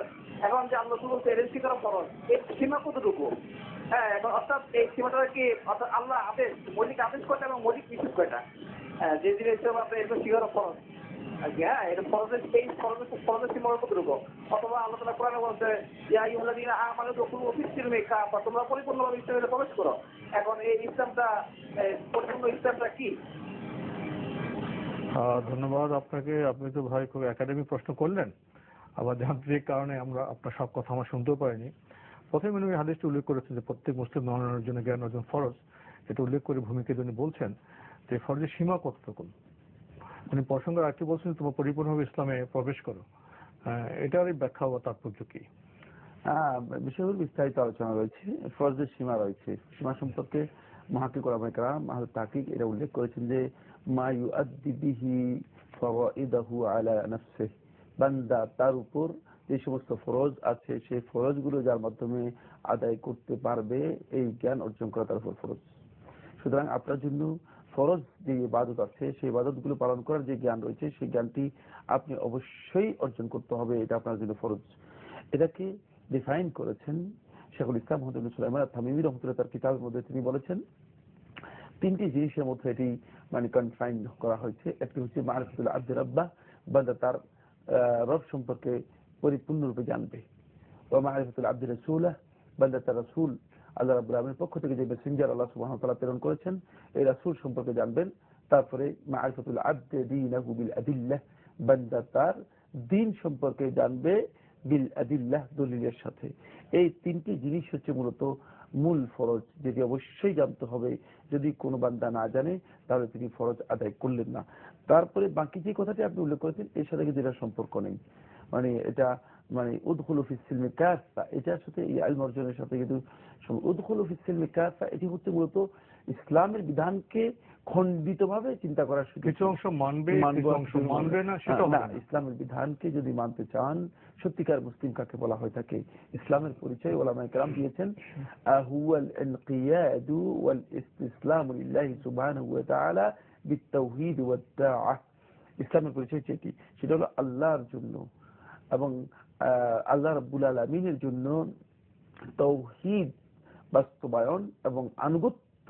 এখন যে আল্লাহ বলছে রেজিস্ট্রি করা ফরজ, এর সীমা কতটুকু? হ্যাঁ, এখন অর্থাৎ এই সীমাটা কি অর্থাৎ আল্লাহ আদেশ, মৌলিক আদেশ কয়টা এবং মৌলিক নিষেধ কয়টা? হ্যাঁ, যে জিনিস হিসেবে আপনার এরকম শিখানো ফরজ। হ্যাঁ, এটা ফরজের এই ফরজের সীমা কতটুকু? অথবা আল্লাহ তাআলা কোরআনে বলছে ইয়া আইয়ুহাল্লাযীনা আমানু দুখুলু ফিস সিলমি কাফা, তোমরা পরিপূর্ণভাবে ইসলামে প্রবেশ করো। এখন এই ইসলামটা পরিপূর্ণ ইসলামটা কি? ধন্যবাদ আপনাকে। আপনি তো ভাই খুব একাডেমিক প্রশ্ন করলেন, আবার যান্ত্রিক কারণে আমরা আপনার সব কথা আমরা শুনতেও পারিনি। প্রথমে উনি হাদিসটি উল্লেখ করেছেন যে প্রত্যেক মুসলিম নরের জন্য জ্ঞান অর্জন ফরজ। এটা উল্লেখ করে ভূমিকা উনি বলছেন যে ফরজের সীমা কতটুকু। উনি প্রসঙ্গ রাখতে বলছেন তোমরা পরিপূর্ণভাবে ইসলামে প্রবেশ করো। এটারই ব্যাখ্যা বা তাৎপর্য কি? বিষয়গুলো বিস্তারিত আলোচনা রয়েছে। ফরজের সীমা রয়েছে, সীমা সম্পর্কে মুহাক্কিক উলামায়ে কেরাম আহলে তাহকিক এটা উল্লেখ করেছেন যে মা ইউআদ্দি বিহি ফারাইদাহু আলা নাফসিহি, বান্দা তার উপর যে সমস্ত ফরজ আছে সেই ফরজগুলো যার মাধ্যমে আদায় করতে পারবে এই জ্ঞান অর্জন করা তার উপর ফরজ। সুতরাং আপনার জন্য ফরজ যে ইবাদত আছে সেই ইবাদতগুলো পালন করার যে জ্ঞান রয়েছে সেই জ্ঞানটি আপনি অবশ্যই অর্জন করতে হবে, এটা আপনার জন্য ফরজ। এটাকে ডিফাইন করেছেন শেখুল ইসলাম মুহাম্মদ ইবনে সুলাইমান আত-তামিমি রাহমাতুল্লাহ তার কিতাবের মধ্যে। তিনি বলেছেন তিনটি জিনিসের মধ্যে এটি মানে কনফাইন করা হয়েছে। একটি হচ্ছে মারিফাতুল আবদি রাব্বাহ, বান্দা তার রব সম্পর্কে পরিপূর্ণরূপে জানবে। ওয়া মারিফাতুল আবদি রাসূলাহ, বান্দা তার রাসূল আল্লাহ রাব্বুল আলামিনের পক্ষ থেকে যে মেসেঞ্জার আল্লাহ সুবহানাহু ওয়া তাআলা প্রেরণ করেছেন এই রাসূল সম্পর্কে জানবেন। তারপরে মারিফাতুল আবদি দীনাহু বিল আদিল্লাহ, বান্দা তার দ্বীন সম্পর্কে জানবে বিল আদিল্লাহ, দলিলের সাথে। এই তিনটি জিনিস হচ্ছে মূলত মূল ফরজ, যেটি অবশ্যই জানতে হবে। যদি কোনো বান্দা না জানে তাহলে তিনি ফরজ আদায় করলেন না। তারপরে বাকি যে কথাটি আপনি উল্লেখ করেছেন এর সাথে কিন্তু এটার সম্পর্ক নেই। মানে এটা মানে উদখুলু ফিস সিলমি কাফা, এটার সাথে এই ইলম অর্জনের সাথে কিন্তু উদখুলু ফিস সিলমি কাফা এটি হচ্ছে মূলত ইসলামের বিধানকে খণ্ডিতভাবে চিন্তা করার সুযোগ। কিছু অংশ মানবে, কিছু অংশ মানবে না, সেটা না। ইসলামের বিধানকে যদি মানতে চান, সত্যিকার মুসলিম কাকে বলা হয়ে থাকে? ইসলামের পরিচয় উলামায়ে কেরাম দিয়েছেন হুয়াল ইনকিয়াদু ওয়াল ইসতিসলামু লিল্লাহি সুবহানাহু ওয়া তাআলা বিত-তাওহীদ ওয়াত তাআহ। ইসলামের পরিচয় যেটি সেটা হলো আল্লাহর জন্য এবং আল্লাহ রাব্বুল আলামিনের জন্য তাওহীদ বাস্তবায়ন এবং আনুগত্য,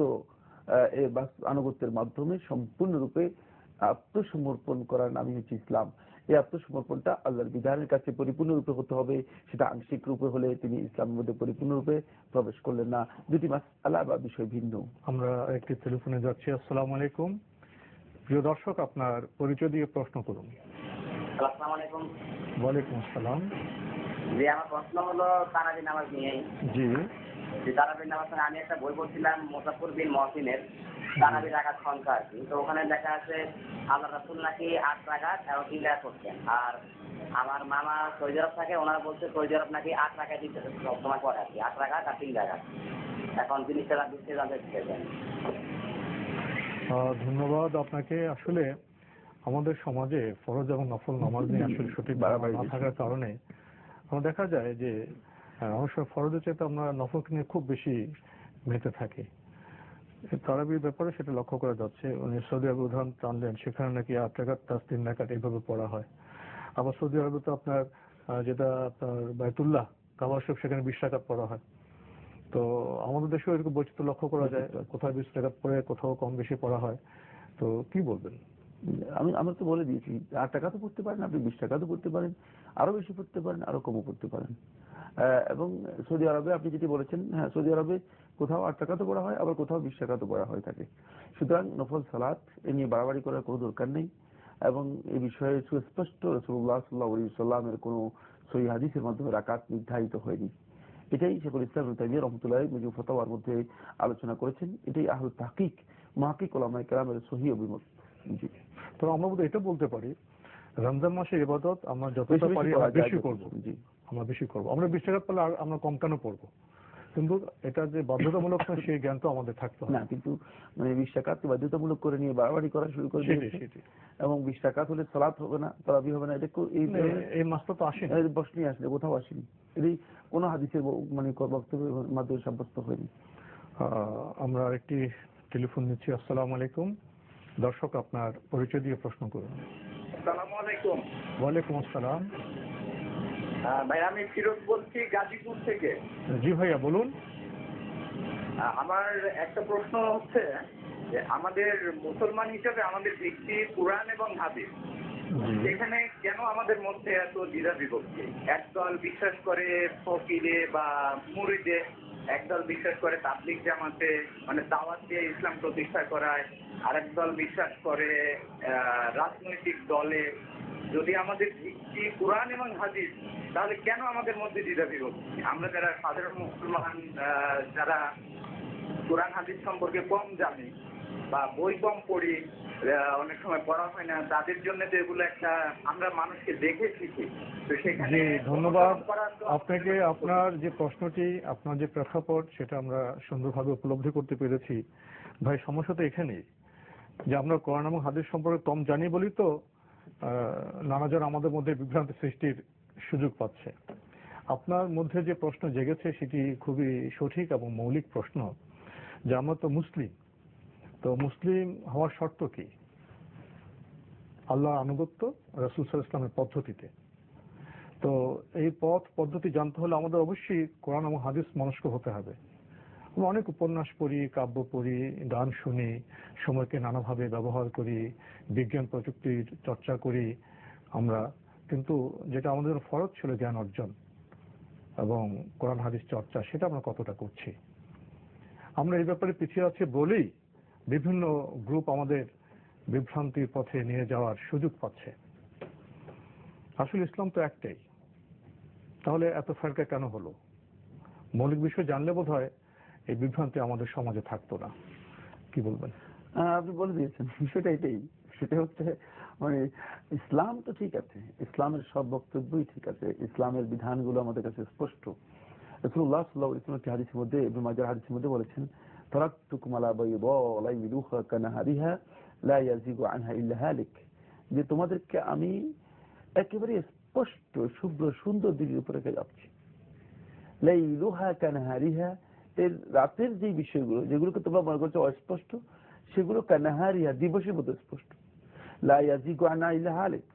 আনুগত্যের মাধ্যমে সম্পূর্ণরূপে আত্মসমর্পণ করার নামই হচ্ছে ইসলাম। এই আত্মসমর্পণটা আল্লাহর বিধানের কাছে পরিপূর্ণরূপে হতে হবে। সেটা আংশিক রূপে হলে তিনি ইসলামের মধ্যে পরিপূর্ণরূপে প্রবেশ করলেন না। দুটি মাসআলা বা বিষয় ভিন্ন। আমরা একটি টেলিফোনে যাচ্ছি। আসসালামু আলাইকুম। প্রিয় দর্শক, আপনার পরিচয় দিয়ে প্রশ্ন করুন। আসসালামু আলাইকুম। ওয়ালাইকুম আসসালাম। জি, আমার প্রশ্ন হলো তারাবি নামাজ নিয়ে। জি, তারাবি নামাজ আমি একটা বই পড়ছিলাম মুসাফির বিন মহসিনের তারাবি রাকাত সংখ্যা আর কি। তো ওখানে দেখা আছে আল্লাহ রাসূল নাকি 8 রাকাত এবং 3 রাকাত করতেন। আর আমার মামা সৌদি আরব থাকে, ওনারা বলছে সৌদি আরব নাকি 8 রাকাত দিতে সবসময় পড়ে আর কি, 8 রাকাত আর 3 রাকাত। এখন জিনিসটা জানতে চাইছেন। ধন্যবাদ আপনাকে। আসলে আমাদের সমাজে ফরজ এবং নফল নামাজ নিয়ে আসলে সঠিক ধারণা না থাকার কারণে আমরা দেখা যায় যে অনেক সময় ফরজের চাইতে আমরা নফলকে নিয়ে খুব বেশি মেতে থাকি। তারাবির ব্যাপারে সেটা লক্ষ্য করা যাচ্ছে। উনি সৌদি আরবের উদাহরণ টানলেন, সেখানে নাকি 8 রাকাত প্লাস 3 রাকাত এইভাবে পড়া হয়। আবার সৌদি আরবে তো আপনার যেটা আপনার বাইতুল্লাহ কাবা শরীফ, সেখানে 20 রাকাত পড়া হয়। তো আমাদের দেশেও এরকম বৈচিত্র্য লক্ষ্য করা যায়, কোথাও 20 রাকাত পড়ে, কোথাও কম বেশি পড়া হয়। তো কি বলবেন? আমরা তো বলে দিয়েছি 8 টাকা তো পড়তে পারেন, আপনি 20 টাকা তো পড়তে পারেন, আরো বেশি পড়তে পারেন, আরো কমও পড়তে পারেন। এবং সৌদি আরবে আপনি যেটি বলেছেন, হ্যাঁ সৌদি আরবে কোথাও 8 টাকা তো পড়া হয়, আবার কোথাও 20 টাকা তো পড়া হয়ে থাকে। সুতরাং নফল সালাত এ নিয়ে বাড়াবাড়ি করার কোনো দরকার নেই এবং এই বিষয়ে সুস্পষ্ট রাসূলুল্লাহ সাল্লাল্লাহু আলাইহি ওয়াসাল্লামের কোনো সহিহ হাদিসের মাধ্যমে রাকাত নির্ধারিত হয়নি। এটাই শেখুল ইসলাম ইবনে তাইমিয়া রাহমাতুল্লাহ আলাইহি ফতোয়ার মধ্যে আলোচনা করেছেন। এটাই আহলে তাহকিক মুহাক্কিক উলামায়ে কেরামের সহিহ অভিমত। জি, তো আমরা বোধহয় এটা বলতে পারি রমজান মাসের ইবাদত আমরা যতটা পারি বেশি করব। জি, আমরা বেশি করব। আমরা 20 টাকা পেলে আমরা কম কেন পড়ব? কিন্তু এটা যে বাধ্যতামূলক না সেই জ্ঞান তো আমাদের থাকতে হবে না। কিন্তু মানে 20 টাকা বাধ্যতামূলক করে নিয়ে বাড়াবাড়ি করা শুরু করে দিয়েছে এবং 20 টাকা হলে সালাত হবে না, তারাবি হবে না। এটা এই মাসটা তো আসেনি, বস নিয়ে আসলে কোথাও আসেনি। এটি কোনো হাদিসের মানে বক্তব্যের মাধ্যমে সাব্যস্ত হয়নি। আমরা একটি টেলিফোন নিচ্ছি। আসসালামু আলাইকুম। দর্শক, আপনার পরিচয় দিয়ে প্রশ্ন করুন। আসসালামু আলাইকুম। ওয়ালাইকুম আসসালাম। ভাই আমি ফিরোজ বলছি গাজীপুর থেকে। জি ভাইয়া বলুন। আমার একটা প্রশ্ন হচ্ছে যে আমাদের মুসলমান হিসেবে আমাদের ভিত্তি কুরআন এবং হাদিস, সেখানে কেন আমাদের মধ্যে এত দ্বিধা বিভক্তি? একদল বিশ্বাস করে ফকিরে বা মুরিদে, একদল বিশ্বাস করে তাবলিগ জামাতে মানে দাওয়াত দিয়ে ইসলাম প্রতিষ্ঠা করায়, আরেক দল বিশ্বাস করে রাজনৈতিক দলে। যদি আমাদের ভিত্তি কুরআন এবং হাদিস, তাহলে কেন আমাদের মধ্যে দ্বিধা বিভক্তি? আমরা যারা সাধারণ মুসলমান, যারা কুরআন হাদিস সম্পর্কে কম জানি বা বই কম পড়ি, অনেক সময় পড়া হয় না, তাদের জন্য তো এগুলো একটা আমরা মানুষকে দেখে শিখি। তো সেখানে ধন্যবাদ আপনাকে। আপনার যে প্রশ্নটি, আপনার যে প্রেক্ষাপট, সেটা আমরা সুন্দরভাবে উপলব্ধি করতে পেরেছি। ভাই, সমস্যা তো এখানেই যে আমরা কোরআন এবং হাদিস সম্পর্কে কম জানি বলি তো নানাজন আমাদের মধ্যে বিভ্রান্তি সৃষ্টির সুযোগ পাচ্ছে। আপনার মধ্যে যে প্রশ্ন জেগেছে সেটি খুবই সঠিক এবং মৌলিক প্রশ্ন যে আমরা তো মুসলিম, তো মুসলিম হওয়ার শর্ত কি? আল্লাহর আনুগত্য, রাসূল সাল্লাল্লাহু আলাইহি ওয়াসাল্লামের পদ্ধতিতে। তো এই পথ পদ্ধতি জানতে হলে আমাদের অবশ্যই কোরআন এবং হাদিস মনস্ক হতে হবে। আমরা অনেক উপন্যাস পড়ি, কাব্য পড়ি, গান শুনি, সময়কে নানাভাবে ব্যবহার করি, বিজ্ঞান প্রযুক্তির চর্চা করি আমরা, কিন্তু যেটা আমাদের ফরজ ছিল জ্ঞান অর্জন এবং কোরআন হাদিস চর্চা, সেটা আমরা কতটা করছি? আমরা এই ব্যাপারে পিছিয়ে আছি বলেই বিভিন্ন গ্রুপ আমাদের বিভ্রান্তির পথে নিয়ে যাওয়ার সুযোগ পাচ্ছে। আসলে ইসলাম তো একটাই, তাহলে এত ফারকা কেন হলো? মৌলিক বিষয় জানলে বোধ হয় এই বিভ্রান্তি আমাদের সমাজে থাকতো না। কি বলবেন? আপনি বলে দিয়েছেন, বিষয়টা এটাই। সেটা হচ্ছে মানে ইসলাম তো ঠিক আছে, ইসলামের সব বক্তব্যই ঠিক আছে, ইসলামের বিধানগুলো আমাদের কাছে স্পষ্ট। রাসূলুল্লাহ সাল্লাল্লাহু আলাইহি ওয়াসাল্লাম একটি হাদিসের মধ্যে, ইবনে মাজাহর হাদিসের মধ্যে বলেছেন, তারাকতুকুম আলা বাইদা লাইলুহা কানাহারিহা লা ইয়াজিগু আনহা ইল্লা হালিক, যে তোমাদেরকে আমি একেবারে স্পষ্ট শুভ্র সুন্দর দিকের উপরে রেখে যাচ্ছি। লাইলুহা কানাহারিহা, এর রাতের যে বিষয়গুলো যেগুলোকে তোমরা মনে করছো অস্পষ্ট, সেগুলো কানাহারিহা দিবসের মতো স্পষ্ট। লা ইয়াজিগু আনহা ইল্লা হালিক,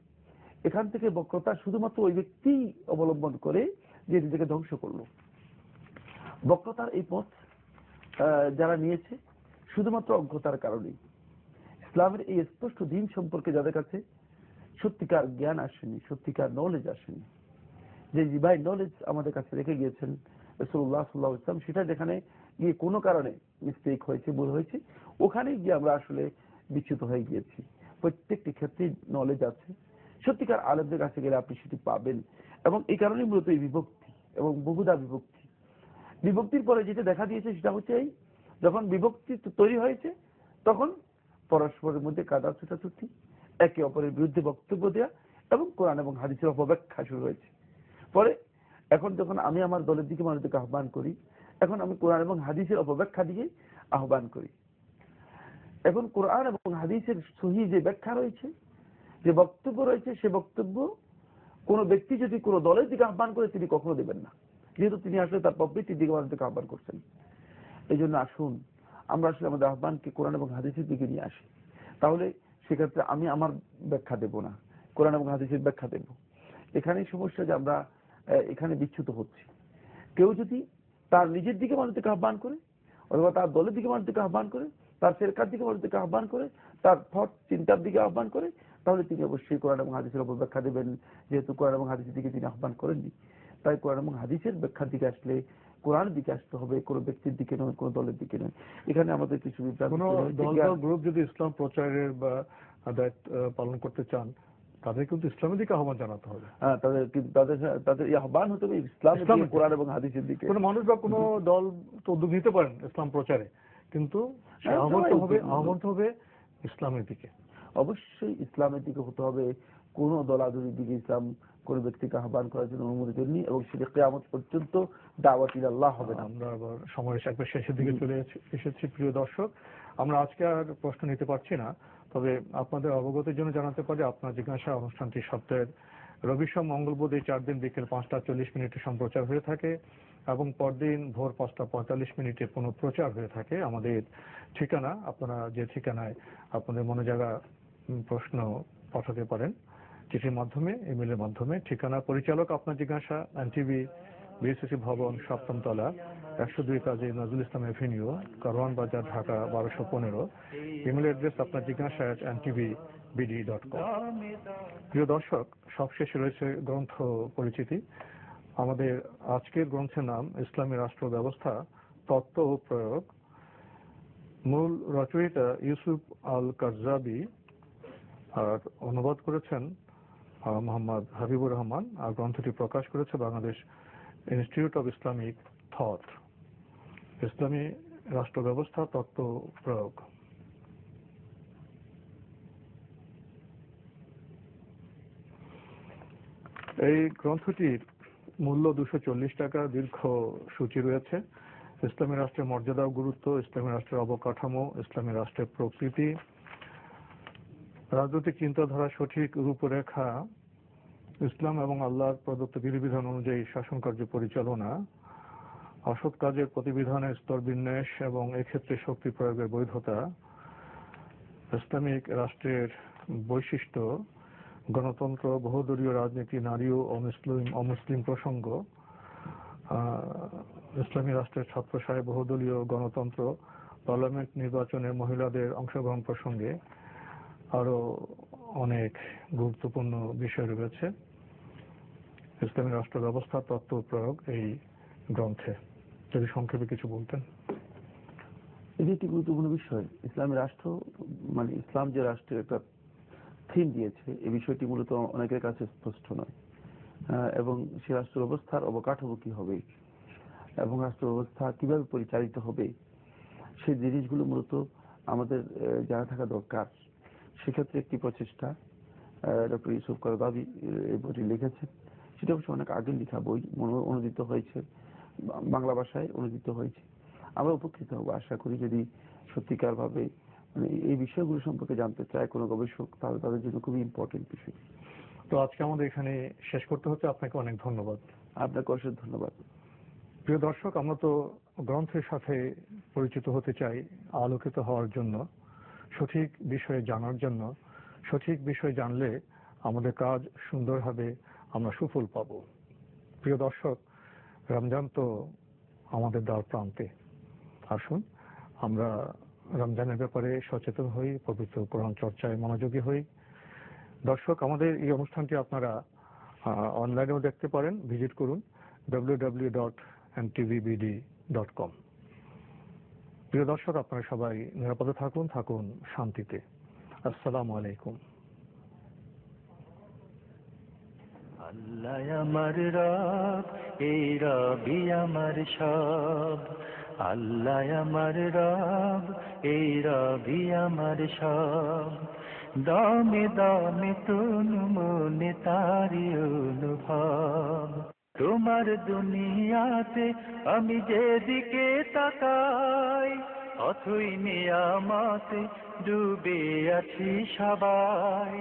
এখান থেকে বক্রতা শুধুমাত্র ওই ব্যক্তি অবলম্বন করে যে নিজেকে ধ্বংস করলো। বক্রতার এই পথ যারা নিয়েছে শুধুমাত্র অজ্ঞতার কারণেই। ইসলামের এই স্পষ্ট দিন সম্পর্কে যাদের কাছে সত্যিকার জ্ঞান আসেনি, সত্যিকার নলেজ আসেনি, যে ভাই নলেজ আমাদের কাছে রেখে গিয়েছেন রাসূলুল্লাহ সাল্লাল্লাহু আলাইহি ওয়াসাল্লাম, সেটা যেখানে গিয়ে কোনো কারণে মিস্টেক হয়েছে, ভুল হয়েছে, ওখানে গিয়ে আমরা আসলে বিচ্যুত হয়ে গিয়েছি। প্রত্যেকটি ক্ষেত্রে নলেজ আছে, সত্যিকার আলেমদের কাছে গেলে আপনি সেটি পাবেন। এবং এই কারণেই মূলত এই বিভক্তি এবং বহুদা বিভক্তি। বিভক্তির পরে যেটা দেখা দিয়েছে সেটা হচ্ছে এই, যখন বিভক্তি তৈরি হয়েছে তখন পরস্পরের মধ্যে কাদা ছুটাছুটি, একে অপরের বিরুদ্ধে বক্তব্য দেওয়া এবং কোরআন এবং হাদিসের অপব্যাখ্যা শুরু হয়েছে। পরে এখন যখন আমি আমার দলের দিকে মানুষদেরকে আহ্বান করি, এখন আমি কোরআন এবং হাদিসের অপব্যাখ্যা দিয়ে আহ্বান করি। এখন কোরআন এবং হাদিসের সহিহ যে ব্যাখ্যা রয়েছে, যে বক্তব্য রয়েছে, সে বক্তব্য কোনো ব্যক্তি যদি কোনো দলের দিকে আহ্বান করে তিনি কখনো দেবেন না, যেহেতু তিনি আসলে তার প্রবৃত্তির দিকে মানুষদেরকে আহ্বান করছেন। এই জন্য আসুন আমরা আসলে আমাদের আহ্বানকে কোরআন এবং হাদিসের দিকে নিয়ে আসি। তাহলে সেক্ষেত্রে আমি আমার ব্যাখ্যা দেব না, কোরআন এবং হাদিসের ব্যাখ্যা দেব। এখানেই সমস্যা যে আমরা এখানে বিচ্যুত হচ্ছি। কেউ যদি তার নিজের দিকে মানুষদেরকে আহ্বান করে, অথবা তার দলের দিকে মানুষদেরকে আহ্বান করে, তার ফেরকার দিকে মানুষদেরকে আহ্বান করে, তার থট চিন্তার দিকে আহ্বান করে, তাহলে তিনি অবশ্যই কোরআন এবং হাদিসের অপব্যাখ্যা দেবেন, যেহেতু কোরআন এবং হাদিসের দিকে তিনি আহ্বান করেননি। তাই কোরআন এবং হাদিসের ব্যাখ্যার দিকে আসলে কোরআনের দিকে আসতে হবে, কোনো ব্যক্তির দিকে নয়, কোনো দলের দিকে নয়। এখানে আমাদের কিছু গ্রুপ যদি ইসলাম প্রচারের বা দায়িত্ব পালন করতে চান, তাদের কিন্তু ইসলামের দিকে আহ্বান জানাতে হবে। হ্যাঁ, তাদের আহ্বান হতে হবে ইসলামের দিকে, কোরআন এবং হাদিসের দিকে। কোনো মানুষ বা কোনো দল তো উদ্যোগ নিতে পারেন ইসলাম প্রচারে, কিন্তু আহ্বান হবে ইসলামের দিকে। অবশ্যই ইসলামের দিকে হতে হবে। কোনো দলাদলির দিকে ইসলাম কোন ব্যক্তিকে আহ্বান করার জন্য অনুমতি দেননি, এবং সেটা কিয়ামত পর্যন্ত দাওয়াত ইলাল্লাহ হবে না। আমরা আবার সময়ের একবার শেষের দিকে চলে এসেছি। প্রিয় দর্শক, আমরা আজকে আর প্রশ্ন নিতে পারছি না, তবে আপনাদের অবগতির জন্য জানাতে পারি আপনার জিজ্ঞাসা অনুষ্ঠানটি সপ্তাহের রবি সোম মঙ্গল বুধ এই 4 দিন বিকেল 5:40 সম্প্রচার হয়ে থাকে এবং পরদিন ভোর 5:45 পুনঃপ্রচার হয়ে থাকে। আমাদের ঠিকানা, আপনারা যে ঠিকানায় আপনাদের মনে জাগা প্রশ্ন পাঠাতে পারেন চিঠির মাধ্যমে, ইমেলের মাধ্যমে। ঠিকানা পরিচালক আপনার জিজ্ঞাসা, এনটিভি, বিএসসি ভবন, 7ম তলা, 102 কাজী নজরুল ইসলাম এভিনিউ, কারওয়ান বাজার, ঢাকা 1215। ইমেল অ্যাড্রেস আপনার জিজ্ঞাসা @ntvbd.com। প্রিয় দর্শক, সবশেষে রয়েছে গ্রন্থ পরিচিতি। আমাদের আজকের গ্রন্থের নাম ইসলামী রাষ্ট্র ব্যবস্থা, তত্ত্ব ও প্রয়োগ। মূল রচয়িতা ইউসুফ আল কারজাবি, আর অনুবাদ করেছেন মোহাম্মদ হাবিবুর রহমান। আর গ্রন্থটি প্রকাশ করেছে Bangladesh institute of Islamic thought. ইসলামী রাষ্ট্র ব্যবস্থা, তত্ত্ব প্রয়োগ। এই গ্রন্থটির মূল্য 240 টাকা। দীর্ঘ সূচি রয়েছে। ইসলামী রাষ্ট্রের মর্যাদা ও গুরুত্ব, ইসলামী রাষ্ট্রের অবকাঠামো, ইসলামী রাষ্ট্রের প্রকৃতি, রাজনৈতিক চিন্তাধারা সঠিক রূপরেখা, ইসলাম এবং আল্লাহর প্রদত্ত বিধিবিধান অনুযায়ী শাসন কার্য পরিচালনা, অসৎ কাজের প্রতিবিধানের স্তর বিন্যাস এবং এক্ষেত্রে শক্তি প্রয়োগের বৈধতা, ইসলামিক রাষ্ট্রের বৈশিষ্ট্য, গণতন্ত্র, বহুদলীয় রাজনীতি, নারী ও অমুসলিম প্রসঙ্গ, ইসলামী রাষ্ট্রের ছত্রছায়ায় বহুদলীয় গণতন্ত্র, পার্লামেন্ট নির্বাচনে মহিলাদের অংশগ্রহণ প্রসঙ্গে আরো অনেক গুরুত্বপূর্ণ বিষয় রয়েছে ইসলামী রাষ্ট্র ব্যবস্থা, তত্ত্ব প্রয়োগ এই গ্রন্থে। যদি সংক্ষেপে কিছু বলতেন। এটি একটি গুরুত্বপূর্ণ বিষয়। ইসলামী রাষ্ট্র মানে ইসলাম যে রাষ্ট্রের একটা থিম দিয়েছে, এই বিষয়টি মূলত অনেকের কাছে স্পষ্ট নয়। এবং সে রাষ্ট্র ব্যবস্থার অবকাঠামো কি হবে এবং রাষ্ট্র ব্যবস্থা কিভাবে পরিচালিত হবে, সেই জিনিসগুলো মূলত আমাদের জানা থাকা দরকার। সেক্ষেত্রে একটি প্রচেষ্টা ডক্টর ইউসুফ কারজাবি এই বইটি লিখেছেন। সেটা অবশ্য অনেক আগে লেখা বই, অনুদিত হয়েছে, বাংলা ভাষায় অনুদিত হয়েছে। আমরা উপকৃত হব আশা করি, যদি সত্যিকার ভাবে মানে এই বিষয়গুলো সম্পর্কে জানতে চায় কোনো গবেষক, তাহলে তাদের জন্য খুবই ইম্পর্টেন্ট বিষয়। তো আজকে আমাদের এখানে শেষ করতে হচ্ছে। আপনাকে অনেক ধন্যবাদ। আপনাকে অশেষ ধন্যবাদ। প্রিয় দর্শক, আমরা তো গ্রন্থের সাথে পরিচিত হতে চাই আলোকিত হওয়ার জন্য, সঠিক বিষয়ে জানার জন্য। সঠিক বিষয় জানলে আমাদের কাজ সুন্দর হবে, আমরা সুফল পাব। প্রিয় দর্শক, রমজান তো আমাদের দ্বার প্রান্তে। আসুন আমরা রমজানের ব্যাপারে সচেতন হই, পবিত্র কোরআন চর্চায় মনোযোগী হই। দর্শক, আমাদের এই অনুষ্ঠানটি আপনারা অনলাইনেও দেখতে পারেন। ভিজিট করুন www.ntvbd.com। প্রিয় দর্শক, আপনারা সবাই নিরাপদে থাকুন, থাকুন শান্তিতে। আসসালামু আলাইকুম। আল্লাহ আমার রব, এই রবি আমার সব। আল্লাহ আমার রব, এই রবি আমার সব। দমে দমে তনু মনে তারি অনুভব। তোমার দুনিয়াতে আমি যেদিকে তাকাই, অথই নিয়ামতে ডুবে আছি সবাই।